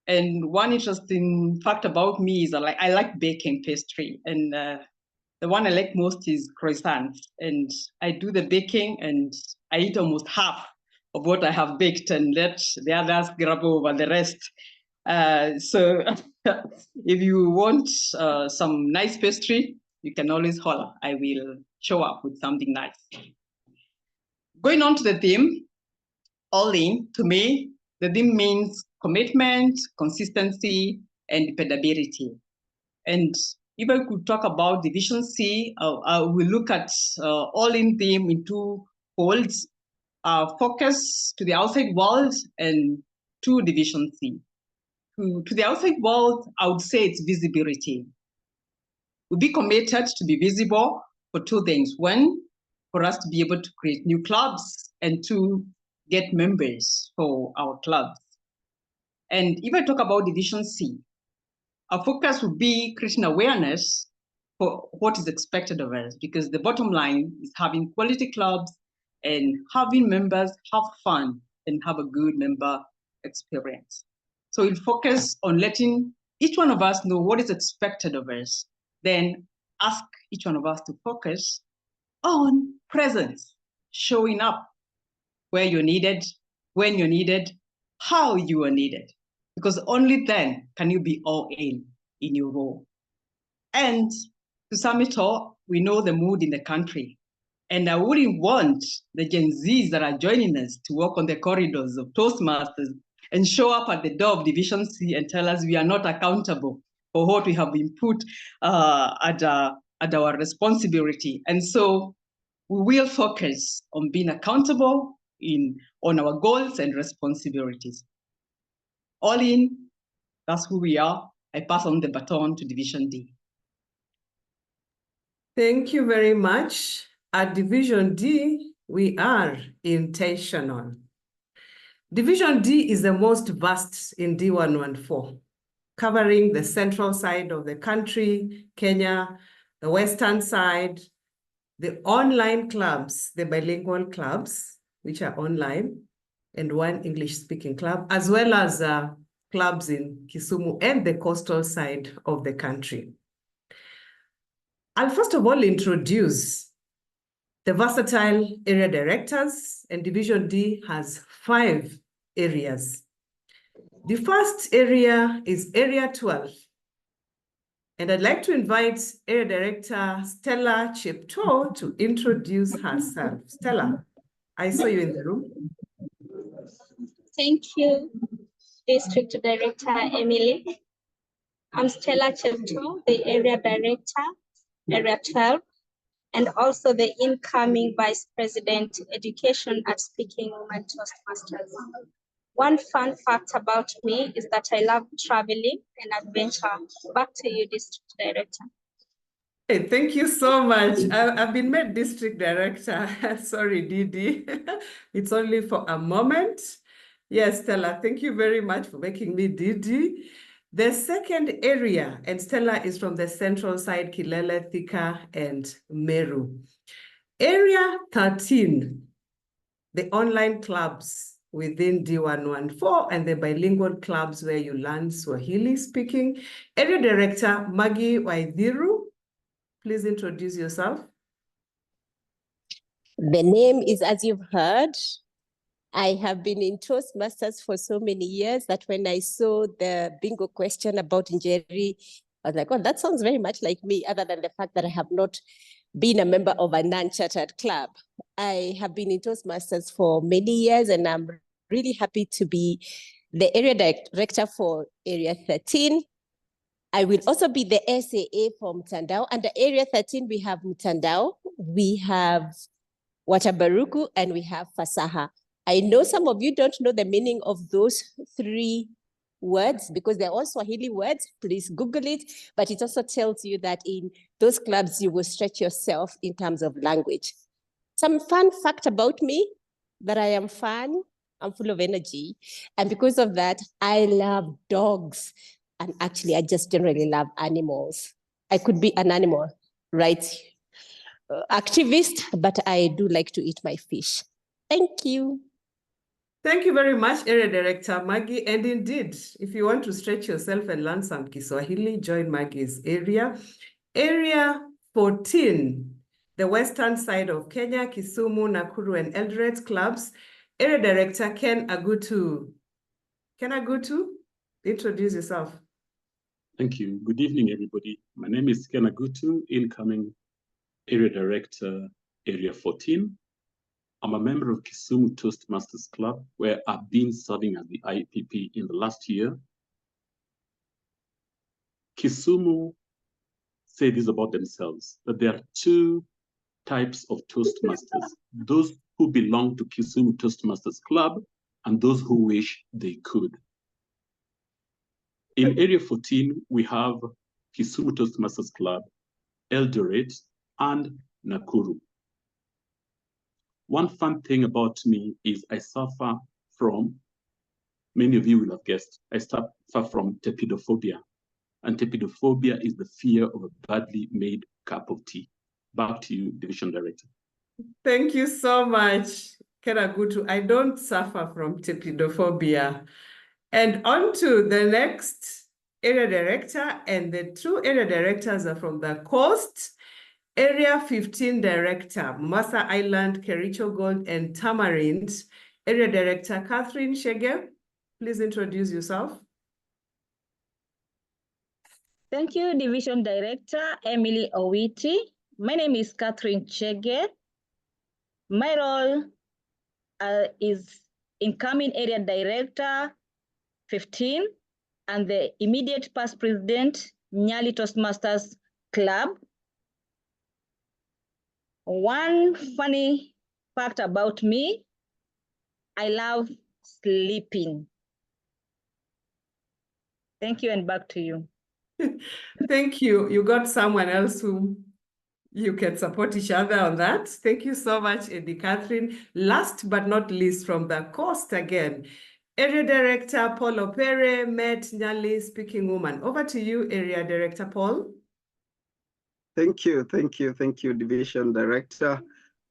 and one interesting fact about me is I like baking pastry, and the one I like most is croissants. And I do the baking, and I eat almost half of what I have baked, and let the others grab over the rest. So if you want some nice pastry, you can always holler. I will show up with something nice. Going on to the theme, all in, to me, the theme means commitment, consistency, and dependability. And if I could talk about Division C, I will look at all in theme in two folds, focus to the outside world and to Division C. To the outside world, I would say it's visibility. We'll be committed to be visible for two things. One, for us to be able to create new clubs, and two, get members for our clubs. And if I talk about Division C, our focus would be creating awareness for what is expected of us, because the bottom line is having quality clubs and having members have fun and have a good member experience. So we'll focus on letting each one of us know what is expected of us, then ask each one of us to focus on presence, showing up where you're needed, when you're needed, how you are needed, because only then can you be all in your role. And to sum it all, we know the mood in the country. And I wouldn't want the Gen Zs that are joining us to walk on the corridors of Toastmasters and show up at the door of Division C and tell us we are not accountable for what we have been put at our responsibility. And so we will focus on being accountable on our goals and responsibilities. All in, that's who we are. I pass on the baton to Division D. Thank you very much. At Division D, we are intentional. Division D is the most vast in D114, covering the central side of the country, Kenya, the western side, the online clubs, the bilingual clubs, which are online, and one English-speaking club, as well as clubs in Kisumu and the coastal side of the country. I'll first of all introduce the versatile area directors, and Division D has 5 areas. The first area is Area 12. And I'd like to invite Area Director Stella Chepto to introduce herself. Stella, I saw you in the room. Thank you, District Director Emily. I'm Stella Chepto, the Area Director, Area 12, and also the incoming Vice President Education at Speaking Women Toastmasters. One fun fact about me is that I love traveling and adventure. Back to you, District Director. Hey, thank you so much. I've been made district director. Sorry, Didi. It's only for a moment. Yes, Stella, thank you very much for making me Didi. The second area, and Stella is from the central side, Kilele, Thika, and Meru. Area 13, the online clubs within D114 and the bilingual clubs where you learn Swahili speaking. Area Director Maggie Waithiru, please introduce yourself. The name is, as you've heard, I have been in Toastmasters for so many years that when I saw the bingo question about Njeri, I was like, oh, that sounds very much like me, other than the fact that I have not been a member of a non-chartered club. I have been in Toastmasters for many years, and I'm really happy to be the area director for Area 13. I will also be the SAA for Mtandao. Under Area 13, we have Mtandao, we have Watabaruku, and we have Fasaha. I know some of you don't know the meaning of those three words because they're all Swahili words. Please Google it. But it also tells you that in those clubs, you will stretch yourself in terms of language. Some fun fact about me, that I am fun, I'm full of energy. And because of that, I love dogs. And actually, I just generally love animals. I could be an animal, right? Activist, but I do like to eat my fish. Thank you. Thank you very much, Area Director Maggie. And indeed, if you want to stretch yourself and learn some Kiswahili, join Maggie's area. Area 14, the western side of Kenya, Kisumu, Nakuru, and Eldoret clubs. Area Director Ken Agutu. Ken Agutu, introduce yourself. Thank you. Good evening, everybody. My name is Ken Agutu, incoming Area Director, Area 14. I'm a member of Kisumu Toastmasters Club, where I've been serving as the IPP in the last year. Kisumu say this about themselves, that there are two types of Toastmasters, those who belong to Kisumu Toastmasters Club and those who wish they could. In Area 14, we have Kisumu Toastmasters Club, Eldoret, and Nakuru. One fun thing about me is I suffer from, many of you will have guessed, I suffer from tepidophobia. And tepidophobia is the fear of a badly made cup of tea. Back to you, Division Director. Thank you so much, Ken Agutu. I don't suffer from tepidophobia. And on to the next area director, and the two area directors are from the coast. Area 15 Director, Masa Island, Kericho Gold, and Tamarind. Area Director, Catherine Shege, please introduce yourself. Thank you, Division Director Emily Owiti. My name is Catherine Chege. My role is incoming Area Director 15 and the immediate past president, Nyali Toastmasters Club. One funny fact about me, I love sleeping. Thank you, and back to you. Thank you. You got someone else who you can support each other on that. Thank you so much, Eddie Catherine. Last but not least, from the coast again, Area Director Paul Opere, met Nyali Speaking Woman. Over to you, Area Director Paul. Thank you, Division Director.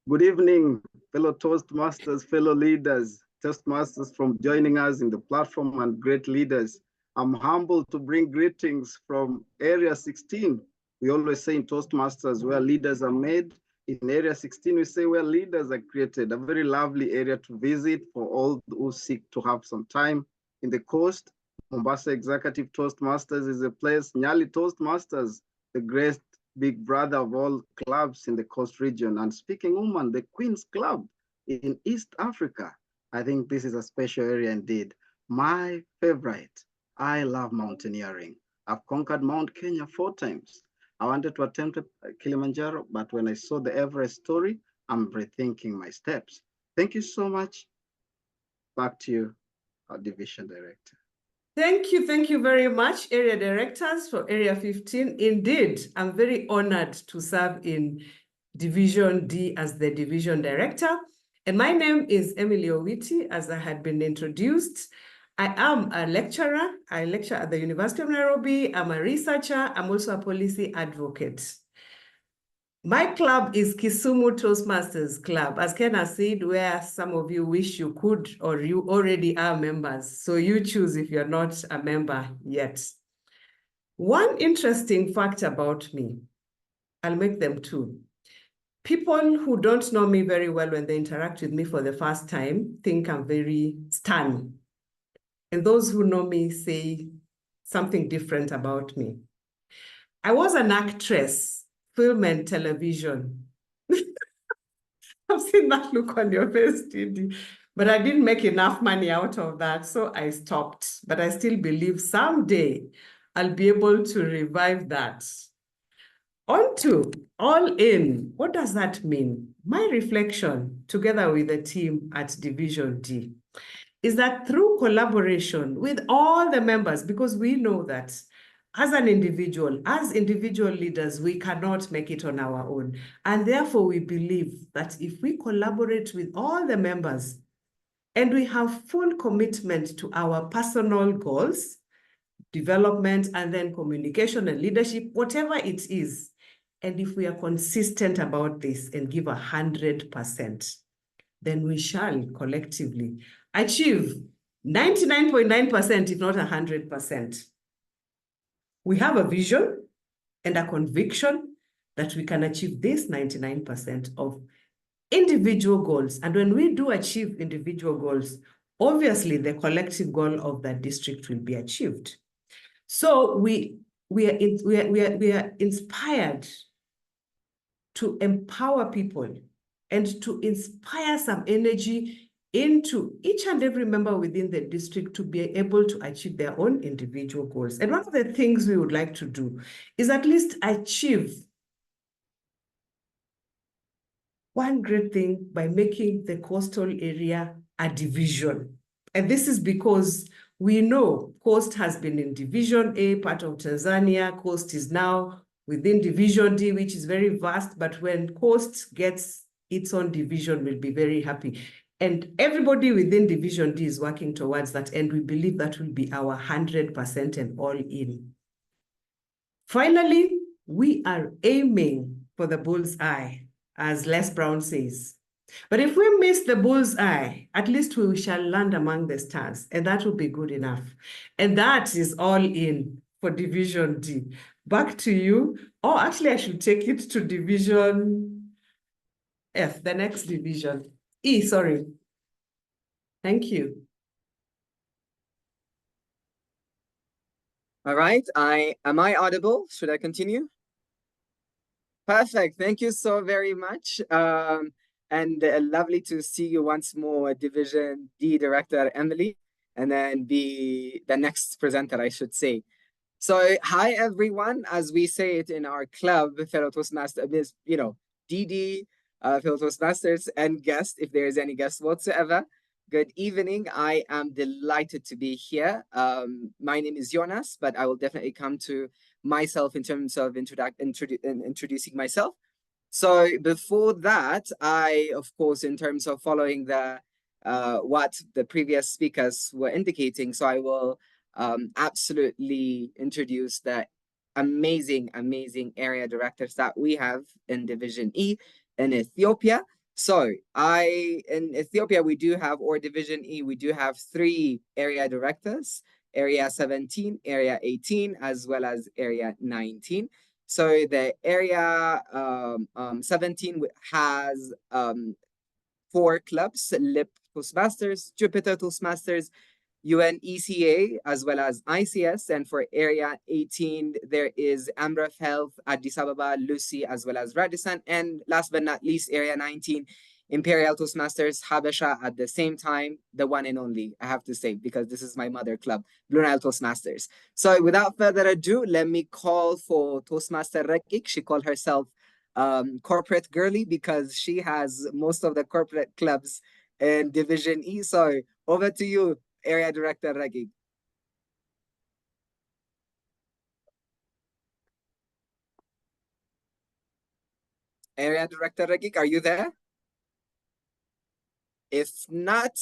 Good evening, fellow Toastmasters, fellow leaders, Toastmasters from joining us in the platform and great leaders. I'm humbled to bring greetings from Area 16. We always say in Toastmasters where leaders are made. In Area 16, we say where leaders are created. A very lovely area to visit for all who seek to have some time in the coast. Mombasa Executive Toastmasters is a place. Nyali Toastmasters, the great big brother of all clubs in the coast region, and Speaking Woman, the Queen's Club in East Africa. I think this is a special area indeed. My favorite, I love mountaineering. I've conquered Mount Kenya 4 times. I wanted to attempt Kilimanjaro, but when I saw the Everest story, I'm rethinking my steps. Thank you so much. Back to you, our Division Director. Thank you very much, area directors for Area 15. Indeed, I'm very honored to serve in Division D as the division director. And my name is Emily Owiti, as I had been introduced. I am a lecturer. I lecture at the University of Nairobi. I'm a researcher. I'm also a policy advocate. My club is Kisumu Toastmasters Club, as Ken has said, where some of you wish you could or you already are members. So you choose if you're not a member yet. One interesting fact about me, I'll make them two. People who don't know me very well when they interact with me for the first time think I'm very stern. And those who know me say something different about me. I was an actress, film and television. I've seen that look on your face, Didi. But I didn't make enough money out of that, so I stopped. But I still believe someday I'll be able to revive that. On to all in. What does that mean? My reflection, together with the team at Division D, is that through collaboration with all the members, because we know that as an individual, as individual leaders, we cannot make it on our own. And therefore, we believe that if we collaborate with all the members and we have full commitment to our personal goals, development, and then communication and leadership, whatever it is, and if we are consistent about this and give 100%, then we shall collectively achieve 99.9%, if not 100%. We have a vision and a conviction that we can achieve this 99% of individual goals. And when we do achieve individual goals, obviously the collective goal of that district will be achieved. So we are inspired to empower people and to inspire some energy into each and every member within the district to be able to achieve their own individual goals. And one of the things we would like to do is at least achieve one great thing by making the coastal area a division. And this is because we know Coast has been in Division A, part of Tanzania. Coast is now within Division D, which is very vast, but when Coast gets its own division, we'll be very happy. And everybody within Division D is working towards that, and we believe that will be our 100% and all in. Finally, we are aiming for the bullseye, as Les Brown says. But if we miss the bullseye, at least we shall land among the stars, and that will be good enough. And that is all in for Division D. Back to you. Oh, actually, I should take it to Division F, the next division. E, sorry. Thank you. All right, am I audible? Should I continue? Perfect, thank you so very much. And lovely to see you once more, Division D Director Emily, and then be the next presenter, I should say. So, hi everyone, as we say it in our club, fellow Toastmasters, you know, DD, fellow Toastmasters, and guests, if there is any guest whatsoever. Good evening, I am delighted to be here. My name is Jonas, but I will definitely come to myself in terms of introducing myself. So before that, I, of course, in terms of following the what the previous speakers were indicating, so I will absolutely introduce the amazing area directors that we have in Division E in Ethiopia. So in Ethiopia, we do have, or Division E, we do have 3 area directors, Area 17, Area 18, as well as Area 19. So the Area 17 has 4 clubs, LIP Toastmasters, Jupiter Toastmasters, UNECA, as well as ICS. And for Area 18, there is Amref Health, Addis Ababa, Lucy, as well as Radisson. And last but not least, Area 19, Imperial Toastmasters, Habesha at the same time, the one and only, I have to say, because this is my mother club, Blue Nile Toastmasters. So without further ado, let me call for Toastmaster Rekik. She called herself corporate girly because she has most of the corporate clubs in Division E. So over to you, Area Director Rekik. Area Director Regik, are you there? If not,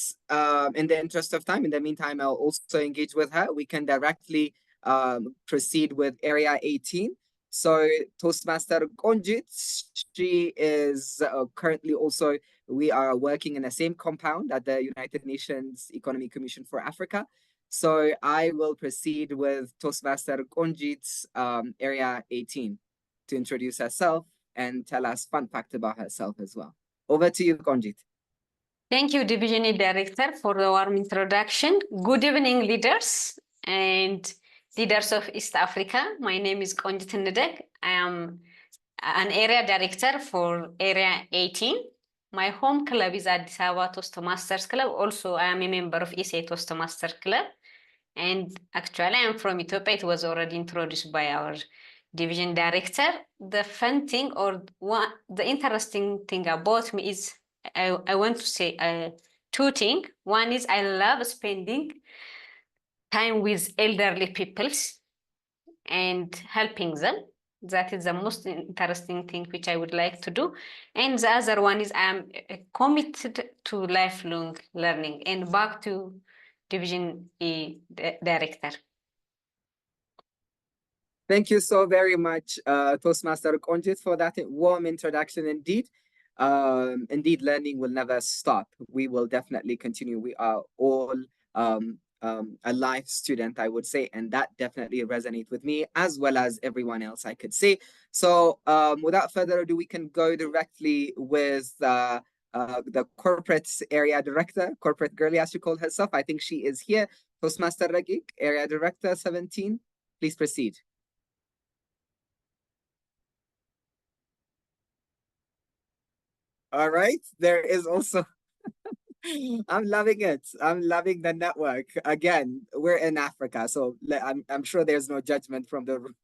in the interest of time, in the meantime, I'll also engage with her. We can directly proceed with Area 18. So Toastmaster Konjit, she is currently also, we are working in the same compound at the United Nations Economic Commission for Africa. So I will proceed with Toastmaster Konjit's Area 18 to introduce herself and tell us fun fact about herself as well. Over to you, Konjit. Thank you, Division Director, for the warm introduction. Good evening, leaders and leaders of East Africa. My name is Konjit Ndek. I am an area director for Area 18. My home club is Addis Ababa Toastmasters Club. Also, I am a member of SA Toastmasters Club. And actually, I am from Ethiopia. It was already introduced by our division director. The fun thing or the interesting thing about me is I want to say two things. One is I love spending time with elderly peoples and helping them. That is the most interesting thing which I would like to do. And the other one is I'm committed to lifelong learning. And back to Division E Director. Thank you so very much, Toastmaster Konjit, for that warm introduction indeed. Indeed, learning will never stop. We will definitely continue. We are all a life student, I would say, and that definitely resonates with me as well as everyone else, I could say. So without further ado, we can go directly with the corporate area director, corporate girlie as she called herself. I think she is here. Toastmaster Regik, area director 17. Please proceed. All right, there is also, I'm loving it. I'm loving the network. Again, we're in Africa, so I'm sure there's no judgment from the room.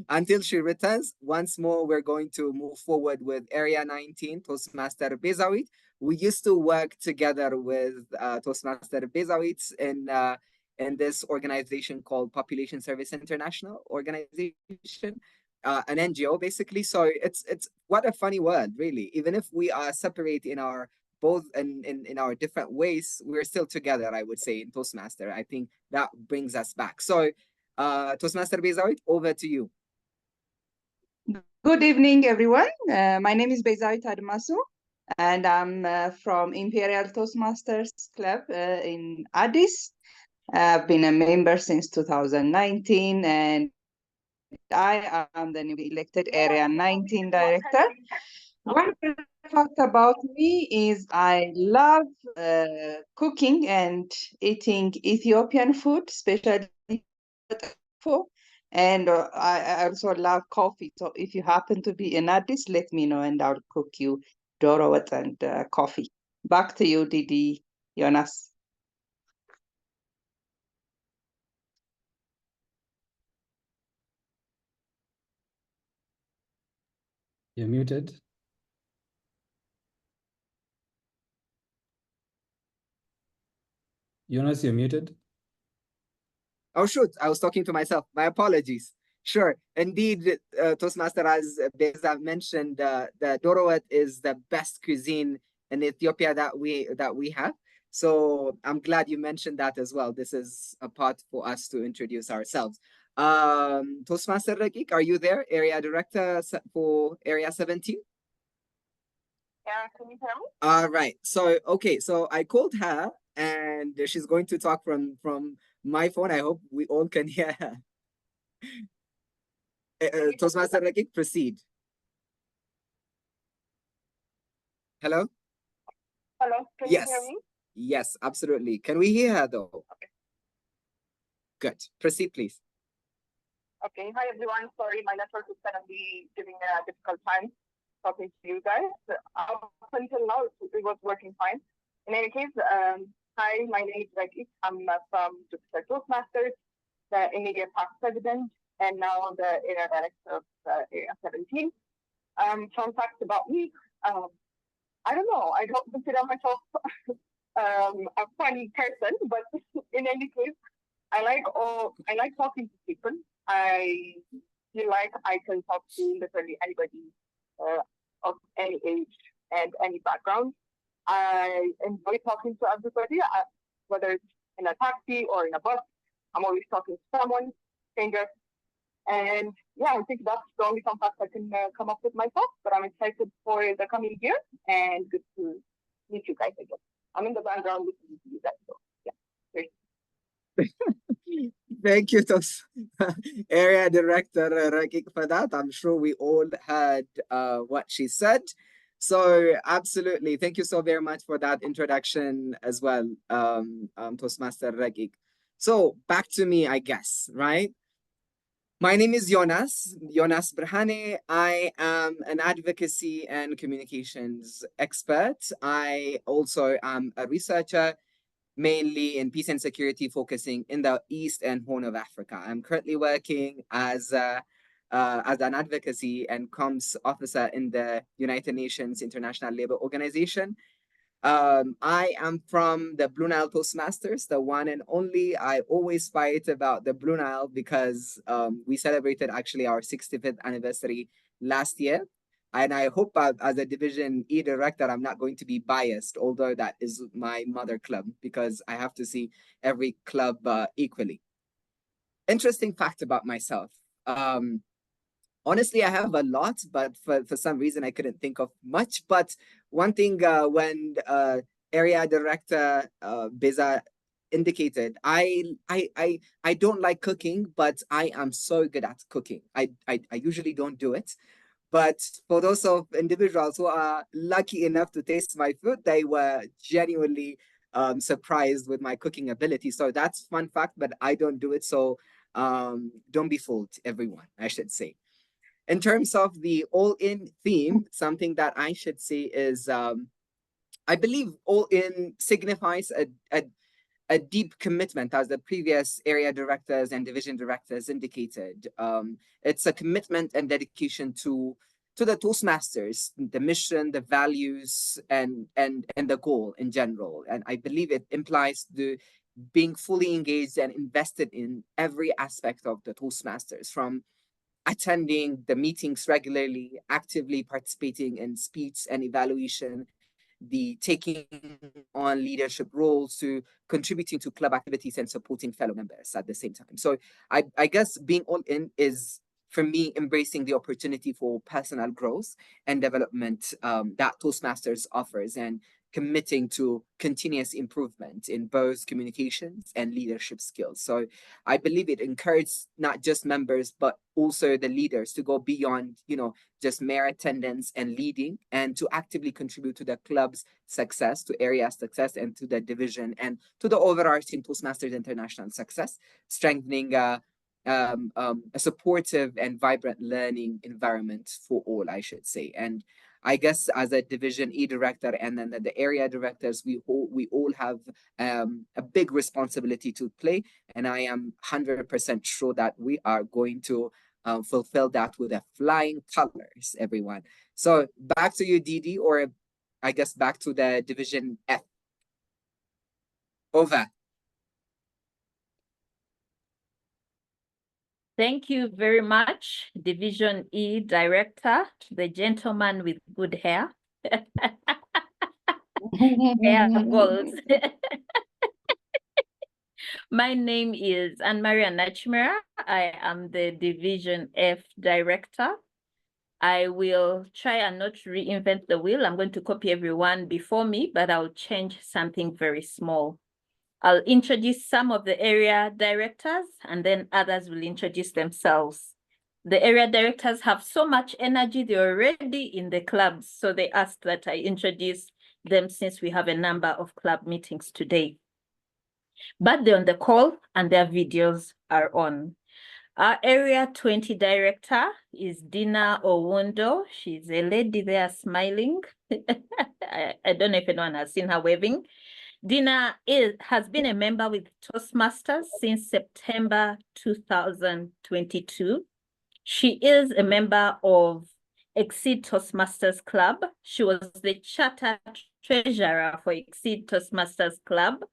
Until she returns, once more, we're going to move forward with Area 19, Toastmaster Bezawit. We used to work together with Toastmaster Bezawit in this organization called Population Service International Organization. An NGO basically. So it's what a funny word, really. Even if we are separate in our both in our different ways, we're still together, I would say, in Toastmaster. I think that brings us back. So Toastmaster Bezawit, over to you. Good evening, everyone. My name is Bezawit Admasu, and I'm from Imperial Toastmasters Club in Addis. I've been a member since 2019, and I am the newly elected Area 19 Director. One fact about me is I love cooking and eating Ethiopian food, especially and I also love coffee. So if you happen to be in Addis, let me know and I'll cook you dorowat and coffee. Back to you, Didi, Jonas. You're muted. Jonas, you're muted. Oh, shoot. I was talking to myself. My apologies. Sure. Indeed, Toastmaster, as Beza mentioned, the dorowat is the best cuisine in Ethiopia that we have. So I'm glad you mentioned that as well. This is a part for us to introduce ourselves. Toastmaster Regik, are you there? Area Director for Area 17? Yeah, can you hear me? All right. So, okay. So I called her and she's going to talk from my phone. I hope we all can hear her. Toastmaster Regik, proceed. Hello? Hello, can Yes. you hear me? Yes, absolutely. Can we hear her though? Okay. Good. Proceed, please. Okay. Hi, everyone. Sorry, my network is going to be giving me a difficult time talking to you guys. Up until now, it was working fine. In any case, hi, my name is Regik. I'm from Jupiter Toastmasters, the immediate past president, and now the area director of Area 17. Fun fact about me, I don't know, I don't consider myself a funny person, but in any case, I like talking to people. I feel like I can talk to literally anybody of any age and any background. I enjoy talking to everybody, whether it's in a taxi or in a bus. I'm always talking to someone, stranger. And yeah, I think that's the only fun fact I can come up with myself. But I'm excited for the coming year and good to meet you guys again. I'm in the background listening to you guys. So yeah, Thank you to Area Director Rakik for that. I'm sure we all heard what she said. So absolutely, thank you so very much for that introduction as well, Toastmaster Rakik. So back to me, I guess, right? My name is Jonas Brhane. I am an advocacy and communications expert. I also am a researcher, mainly in peace and security, focusing in the East and Horn of Africa. I'm currently working as an advocacy and comms officer in the United Nations International Labour Organization. I am from the Blue Nile Toastmasters, the one and only. I always fight about the Blue Nile because we celebrated actually our 65th anniversary last year. And I hope as a Division E director, I'm not going to be biased, although that is my mother club, because I have to see every club equally. Interesting fact about myself. Honestly, I have a lot, but for some reason I couldn't think of much. But one thing when area director Beza indicated, I don't like cooking, but I am so good at cooking. I usually don't do it. But for those of individuals who are lucky enough to taste my food, they were genuinely surprised with my cooking ability. So that's fun fact, but I don't do it. So don't be fooled, everyone, I should say. In terms of the all-in theme, something that I should say is, I believe all-in signifies a deep commitment, as the previous area directors and division directors indicated. It's a commitment and dedication to the Toastmasters, the mission, the values, and the goal in general. And I believe it implies the being fully engaged and invested in every aspect of the Toastmasters, from attending the meetings regularly, actively participating in speech and evaluation, the taking on leadership roles, to contributing to club activities and supporting fellow members at the same time. So I guess being all in is, for me, embracing the opportunity for personal growth and development that Toastmasters offers, and committing to continuous improvement in both communications and leadership skills. So I believe it encourages not just members, but also the leaders to go beyond, just mere attendance and leading, and to actively contribute to the club's success, to area success, and to the division, and to the overarching Toastmasters International success, strengthening a supportive and vibrant learning environment for all, I should say. And I guess as a Division E director and then the area directors, we all have a big responsibility to play, and I am 100% sure that we are going to fulfill that with a flying colors, everyone. So back to you, Didi, or I guess back to the Division F. Over. Thank you very much, Division E Director, the gentleman with good hair. Hair goals. My name is Anne-Maria Nachimera. I am the Division F Director. I will try and not reinvent the wheel. I'm going to copy everyone before me, but I'll change something very small. I'll introduce some of the area directors, and then others will introduce themselves. The area directors have so much energy, they're already in the clubs, so they asked that I introduce them since we have a number of club meetings today. But they're on the call and their videos are on. Our Area 20 director is Dina Owundo. She's a lady there smiling. I don't know if anyone has seen her waving. Dina has been a member with Toastmasters since September 2022. She is a member of Exceed Toastmasters Club. She was the charter treasurer for Exceed Toastmasters Club,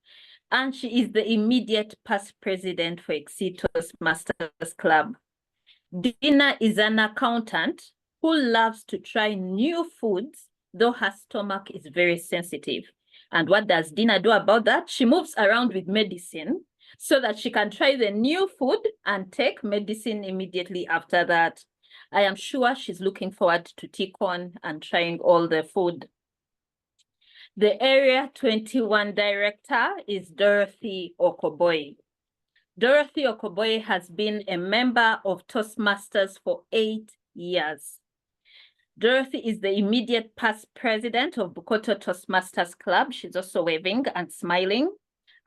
and she is the immediate past president for Exceed Toastmasters Club. Dina is an accountant who loves to try new foods, though her stomach is very sensitive. And what does Dina do about that? She moves around with medicine so that she can try the new food and take medicine immediately after that. I am sure she's looking forward to Tikon and trying all the food. The Area 21 director is Dorothy Okoboy. Dorothy Okoboy has been a member of Toastmasters for 8 years. Dorothy is the immediate past president of Bukoto Toastmasters Club. She's also waving and smiling.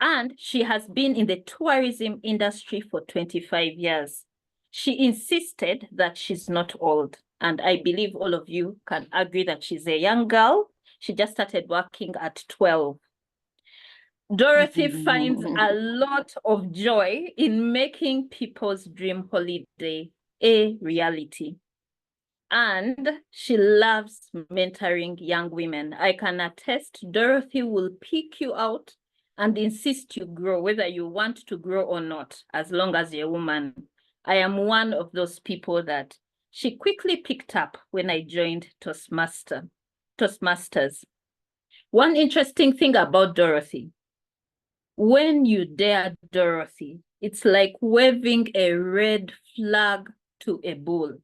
And she has been in the tourism industry for 25 years. She insisted that she's not old. And I believe all of you can agree that she's a young girl. She just started working at 12. Dorothy finds a lot of joy in making people's dream holiday a reality. And she loves mentoring young women. I can attest Dorothy will pick you out and insist you grow, whether you want to grow or not, as long as you're a woman. I am one of those people that she quickly picked up when I joined Toastmasters. One interesting thing about Dorothy, when you dare Dorothy, it's like waving a red flag to a bull.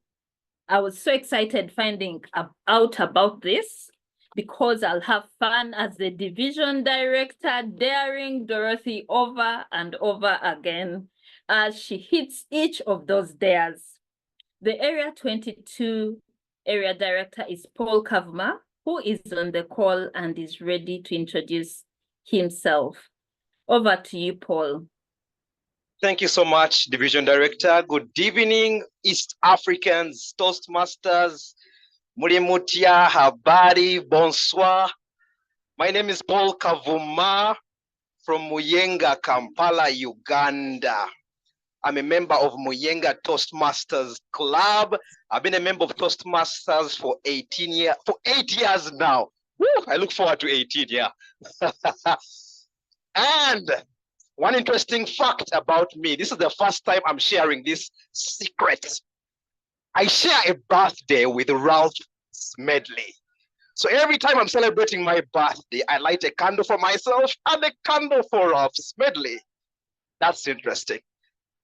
I was so excited finding out about this because I'll have fun as the division director, daring Dorothy over and over again as she hits each of those dares. The Area 22 area director is Paul Kavuma, who is on the call and is ready to introduce himself. Over to you, Paul. Thank you so much, Division Director. Good evening, East Africans, Toastmasters, Murimutia, Habari, Bonsoir. My name is Paul Kavuma from Muyenga, Kampala, Uganda. I'm a member of Muyenga Toastmasters Club. I've been a member of Toastmasters for 8 years now. Woo, I look forward to 18, yeah. And one interesting fact about me, this is the first time I'm sharing this secret. I share a birthday with Ralph Smedley. So every time I'm celebrating my birthday, I light a candle for myself and a candle for Ralph Smedley. That's interesting.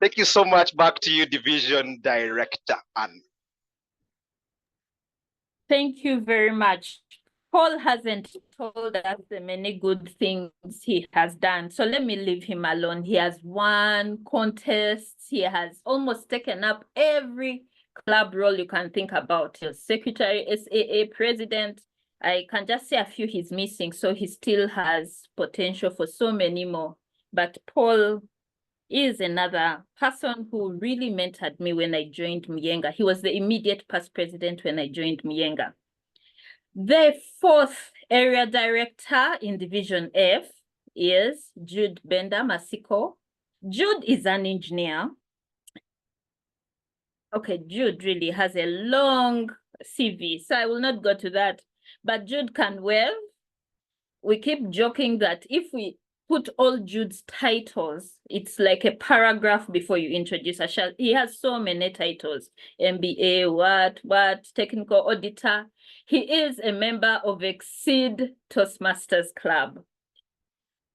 Thank you so much. Back to you, Division Director Anne. Thank you very much. Paul hasn't told us the many good things he has done, so let me leave him alone. He has won contests. He has almost taken up every club role you can think about. He's secretary, SAA president. I can just say a few he's missing, so he still has potential for so many more. But Paul is another person who really mentored me when I joined Muyenga. He was the immediate past president when I joined Muyenga. The fourth area director in Division F is Jude Benda Masiko. Jude is an engineer. Okay, Jude really has a long CV, so I will not go to that. But Jude can wave. We keep joking that if we put all Jude's titles, it's like a paragraph before you introduce a. He has so many titles: MBA, what, technical auditor. He is a member of Exceed Toastmasters Club.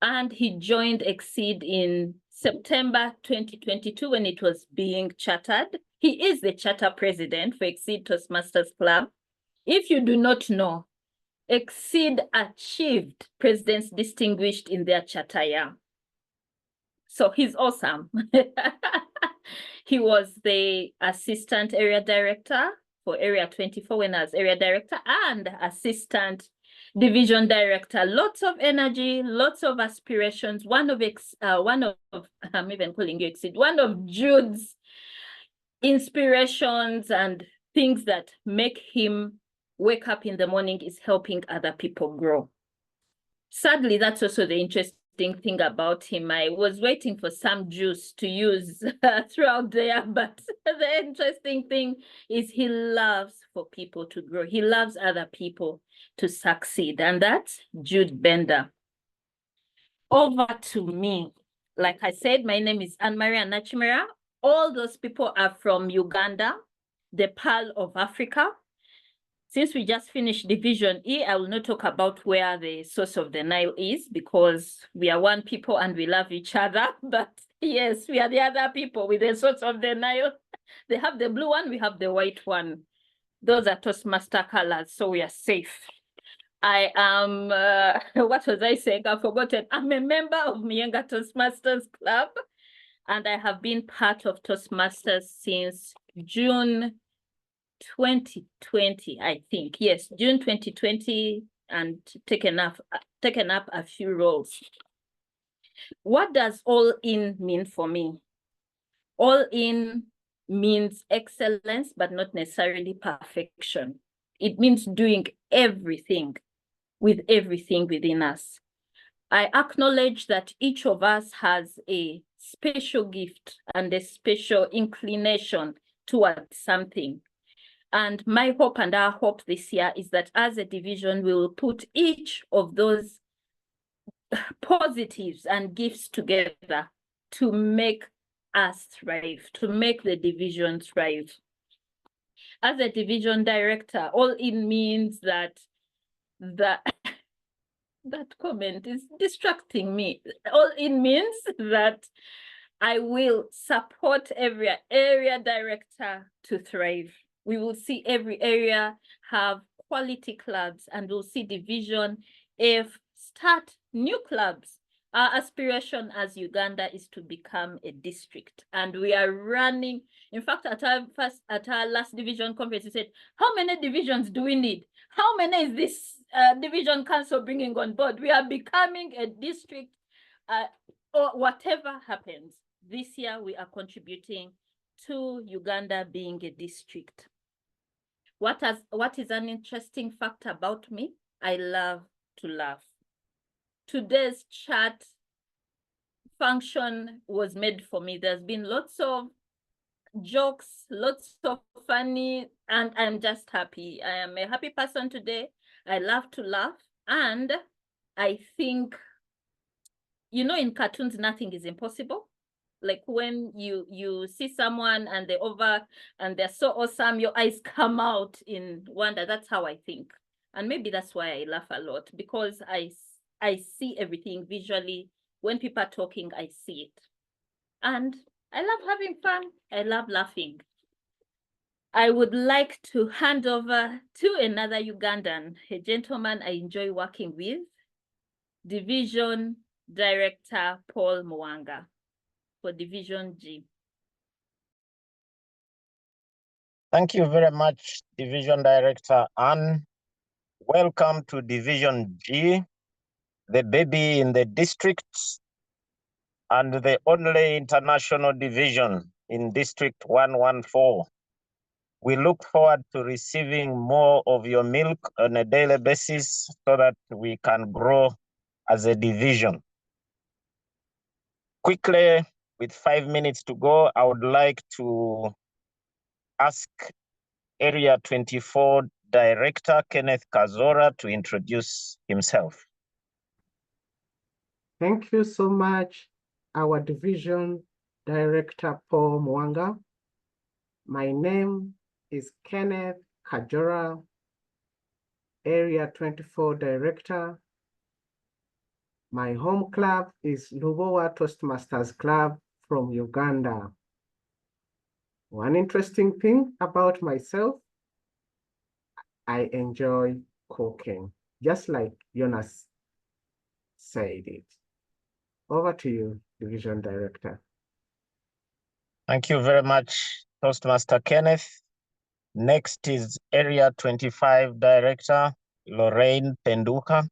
And he joined Exceed in September 2022 when it was being chartered. He is the charter president for Exceed Toastmasters Club. If you do not know, Exceed achieved Presidents Distinguished in their charter year. So he's awesome. He was the assistant area director for Area 24 when I was area director and assistant division director. Lots of energy, lots of aspirations. One of I'm even calling you Exceed, one of Jude's inspirations and things that make him wake up in the morning is helping other people grow. Sadly, that's also the interesting thing about him. I was waiting for some juice to use throughout there, but the interesting thing is he loves for people to grow. He loves other people to succeed, and that's Jude Benda. Over to me. Like I said, my name is Anne-Marie Nachimera. All those people are from Uganda, the Pearl of Africa. Since we just finished Division E, I will not talk about where the source of the Nile is because we are one people and we love each other. But yes, we are the other people with the source of the Nile. They have the blue one, we have the white one. Those are Toastmaster colors, so we are safe. I am, what was I saying? I've forgotten. I'm a member of Mienga Toastmasters Club, and I have been part of Toastmasters since June 2020, I think. Yes, June 2020, and taken up a few roles. What does all in mean for me? All in means excellence, but not necessarily perfection. It means doing everything with everything within us. I acknowledge that each of us has a special gift and a special inclination towards something. And my hope and our hope this year is that as a division, we will put each of those positives and gifts together to make us thrive, to make the division thrive. As a division director, all it means that that comment is distracting me. All it means that I will support every area director to thrive. We will see every area have quality clubs, and we'll see Division F start new clubs. Our aspiration as Uganda is to become a district, and we are running. In fact, at our last division conference, we said, how many divisions do we need? How many is this division council bringing on board? We are becoming a district, or whatever happens. This year, we are contributing to Uganda being a district. What is an interesting fact about me? I love to laugh. Today's chat function was made for me. There's been lots of jokes, lots of funny, and I'm just happy. I am a happy person today. I love to laugh. And I think, you know, in cartoons, nothing is impossible. Like when you see someone and they're so awesome, your eyes come out in wonder. That's how I think. And maybe that's why I laugh a lot, because I see everything visually. When people are talking, I see it. And I love having fun. I love laughing. I would like to hand over to another Ugandan, a gentleman I enjoy working with, Division Director Paul Mwanga for Division G. Thank you very much, Division Director Anne. Welcome to Division G, the baby in the district and the only international division in District 114. We look forward to receiving more of your milk on a daily basis so that we can grow as a division. Quickly, with 5 minutes to go, I would like to ask Area 24 Director Kenneth Kazora to introduce himself. Thank you so much, our Division Director Paul Mwanga. My name is Kenneth Kajora, Area 24 Director. My home club is Lubowa Toastmasters Club from Uganda. One interesting thing about myself, I enjoy cooking, just like Jonas said it. Over to you, Division Director. Thank you very much, Toastmaster Kenneth. Next is Area 25 Director, Lorraine Penduka.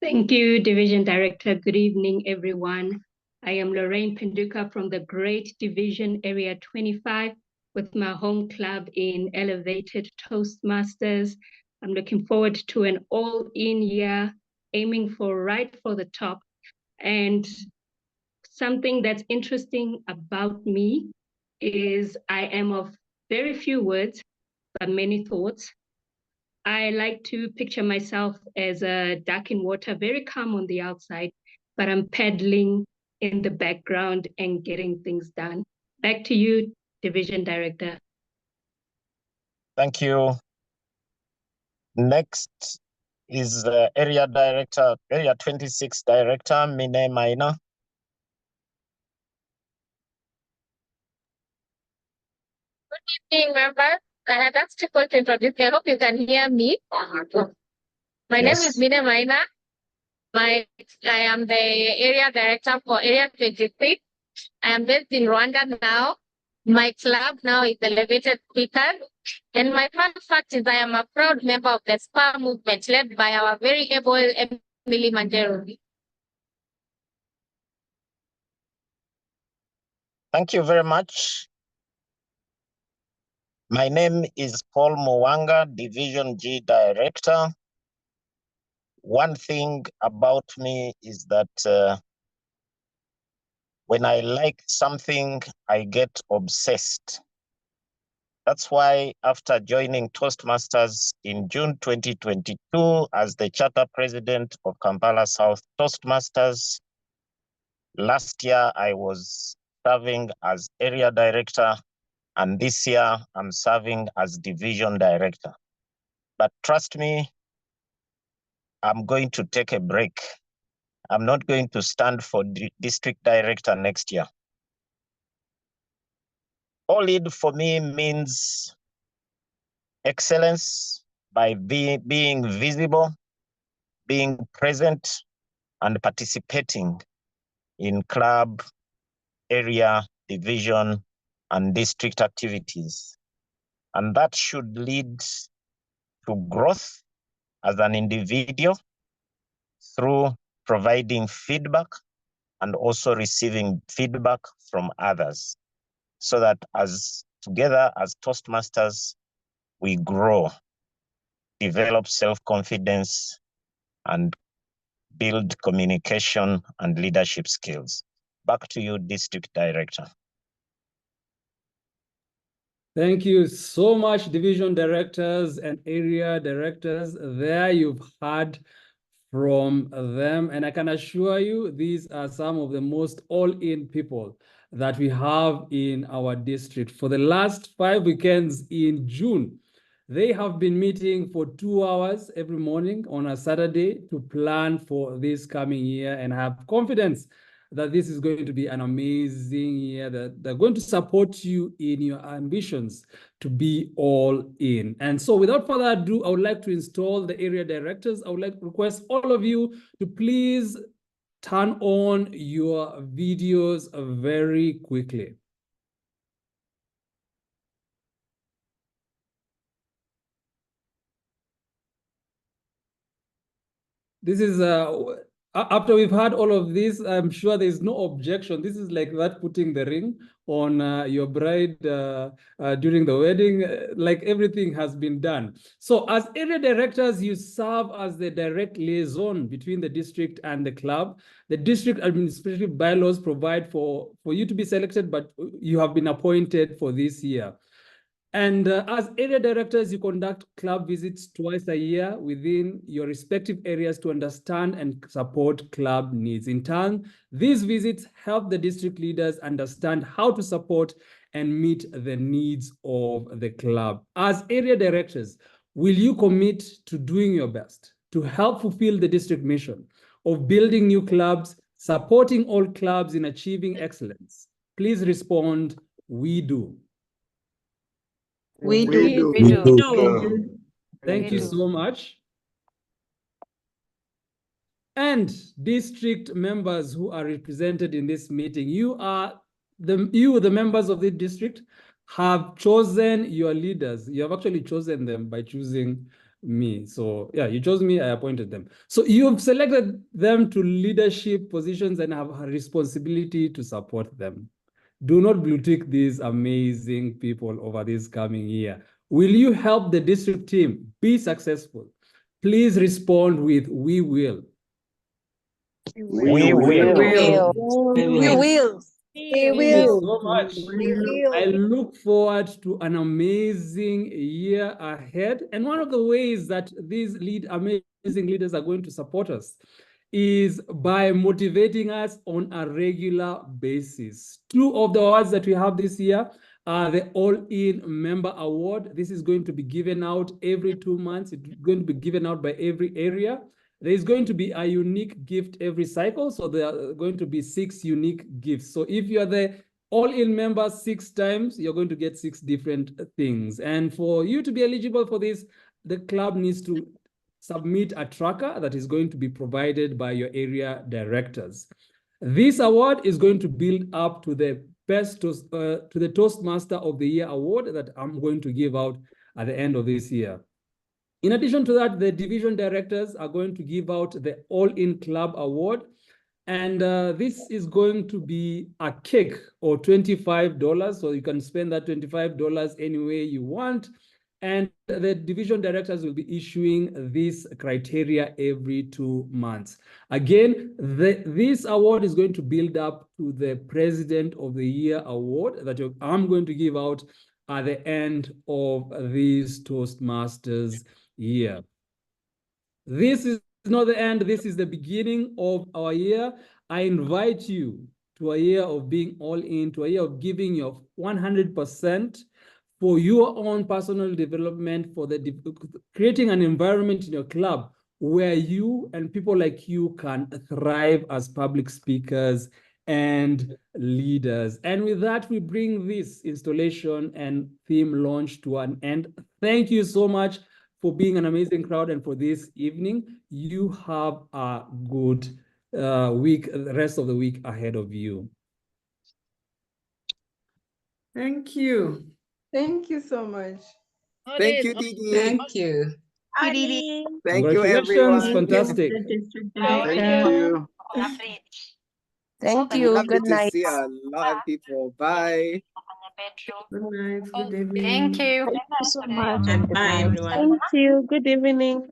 Thank you, Division Director. Good evening, everyone. I am Lorraine Penduka from the Great Division Area 25 with my home club in Elevated Toastmasters. I'm looking forward to an all-in year, aiming for right for the top. And something that's interesting about me is I am of very few words, but many thoughts. I like to picture myself as a duck in water, very calm on the outside, but I'm paddling in the background and getting things done. Back to you, Division Director. Thank you. Next is Area 26 Director, Mine Maina. Good evening, members. That's difficult to introduce. I hope you can hear me. My name is Mine Maina. I am the area director for Area 26. I am based in Rwanda now. My club now is Elevated Speakers. And my fun fact is I am a proud member of the SPA movement led by our very able Emily Manjero. Thank you very much. My name is Paul Mwanga, Division G Director. One thing about me is that when I like something, I get obsessed. That's why after joining Toastmasters in June 2022 as the Charter President of Kampala South Toastmasters, last year I was serving as Area Director, and this year I'm serving as Division Director. But trust me, I'm going to take a break. I'm not going to stand for District Director next year. OLEAD for me means excellence by being visible, being present, and participating in club, area, division, and district activities. And that should lead to growth as an individual through providing feedback and also receiving feedback from others, so that as together as Toastmasters, we grow, develop self-confidence, and build communication and leadership skills. Back to you, District Director. Thank you so much, division directors and area directors. There you've heard from them, and I can assure you these are some of the most all-in people that we have in our district. For the last 5 weekends in June, they have been meeting for 2 hours every morning on a Saturday to plan for this coming year, and I have confidence that this is going to be an amazing year, that they're going to support you in your ambitions to be all in. And so without further ado, I would like to install the area directors. I would like to request all of you to please turn on your videos very quickly. This is after we've had all of this, I'm sure there's no objection. This is like that putting the ring on your bride during the wedding, like everything has been done. So as area directors, you serve as the direct liaison between the district and the club. The district administrative bylaws provide for you to be selected, but you have been appointed for this year. And as area directors, you conduct club visits twice a year within your respective areas to understand and support club needs. In turn, these visits help the district leaders understand how to support and meet the needs of the club. As area directors, will you commit to doing your best to help fulfill the district mission of building new clubs, supporting all clubs in achieving excellence? Please respond, we do. We do. Thank you so much. And district members who are represented in this meeting, you, the members of the district, have chosen your leaders. You have actually chosen them by choosing me. So yeah, you chose me, I appointed them. So you've selected them to leadership positions and have a responsibility to support them. Do not blue tick these amazing people over this coming year. Will you help the district team be successful? Please respond with "we will." We will. Thank you so much. I look forward to an amazing year ahead. And one of the ways that these amazing leaders are going to support us is by motivating us on a regular basis. 2 of the awards that we have this year the All-In Member Award. This is going to be given out every 2 months. It's going to be given out by every area. There is going to be a unique gift every cycle. So there are going to be 6 unique gifts. So if you are the All-In member 6 times, you're going to get 6 different things. And for you to be eligible for this, the club needs to submit a tracker that is going to be provided by your area directors. This award is going to build up to the to the Toastmaster of the Year award that I'm going to give out at the end of this year. In addition to that, the division directors are going to give out the All-In Club Award. And this is going to be a cake or $25. So you can spend that $25 any way you want. And the division directors will be issuing this criteria every 2 months. Again, this award is going to build up to the President of the Year award that I'm going to give out at the end of this Toastmasters year. This is not the end. This is the beginning of our year. I invite you to a year of being all in, to a year of giving your 100% for your own personal development, for creating an environment in your club where you and people like you can thrive as public speakers and leaders. And with that, we bring this installation and theme launch to an end. Thank you so much for being an amazing crowd and for this evening. You have a good week, the rest of the week ahead of you. Thank you. Thank you so much. Thank you, Didi. Thank you. Hi, Didi. Thank you, Congratulations, everyone. fantastic. Thank you. Thank you. Lovely Good to night. see a lot of people. Bye. Good night. Good evening. Thank you. Thank you so much. And bye, everyone. Thank you. Good evening.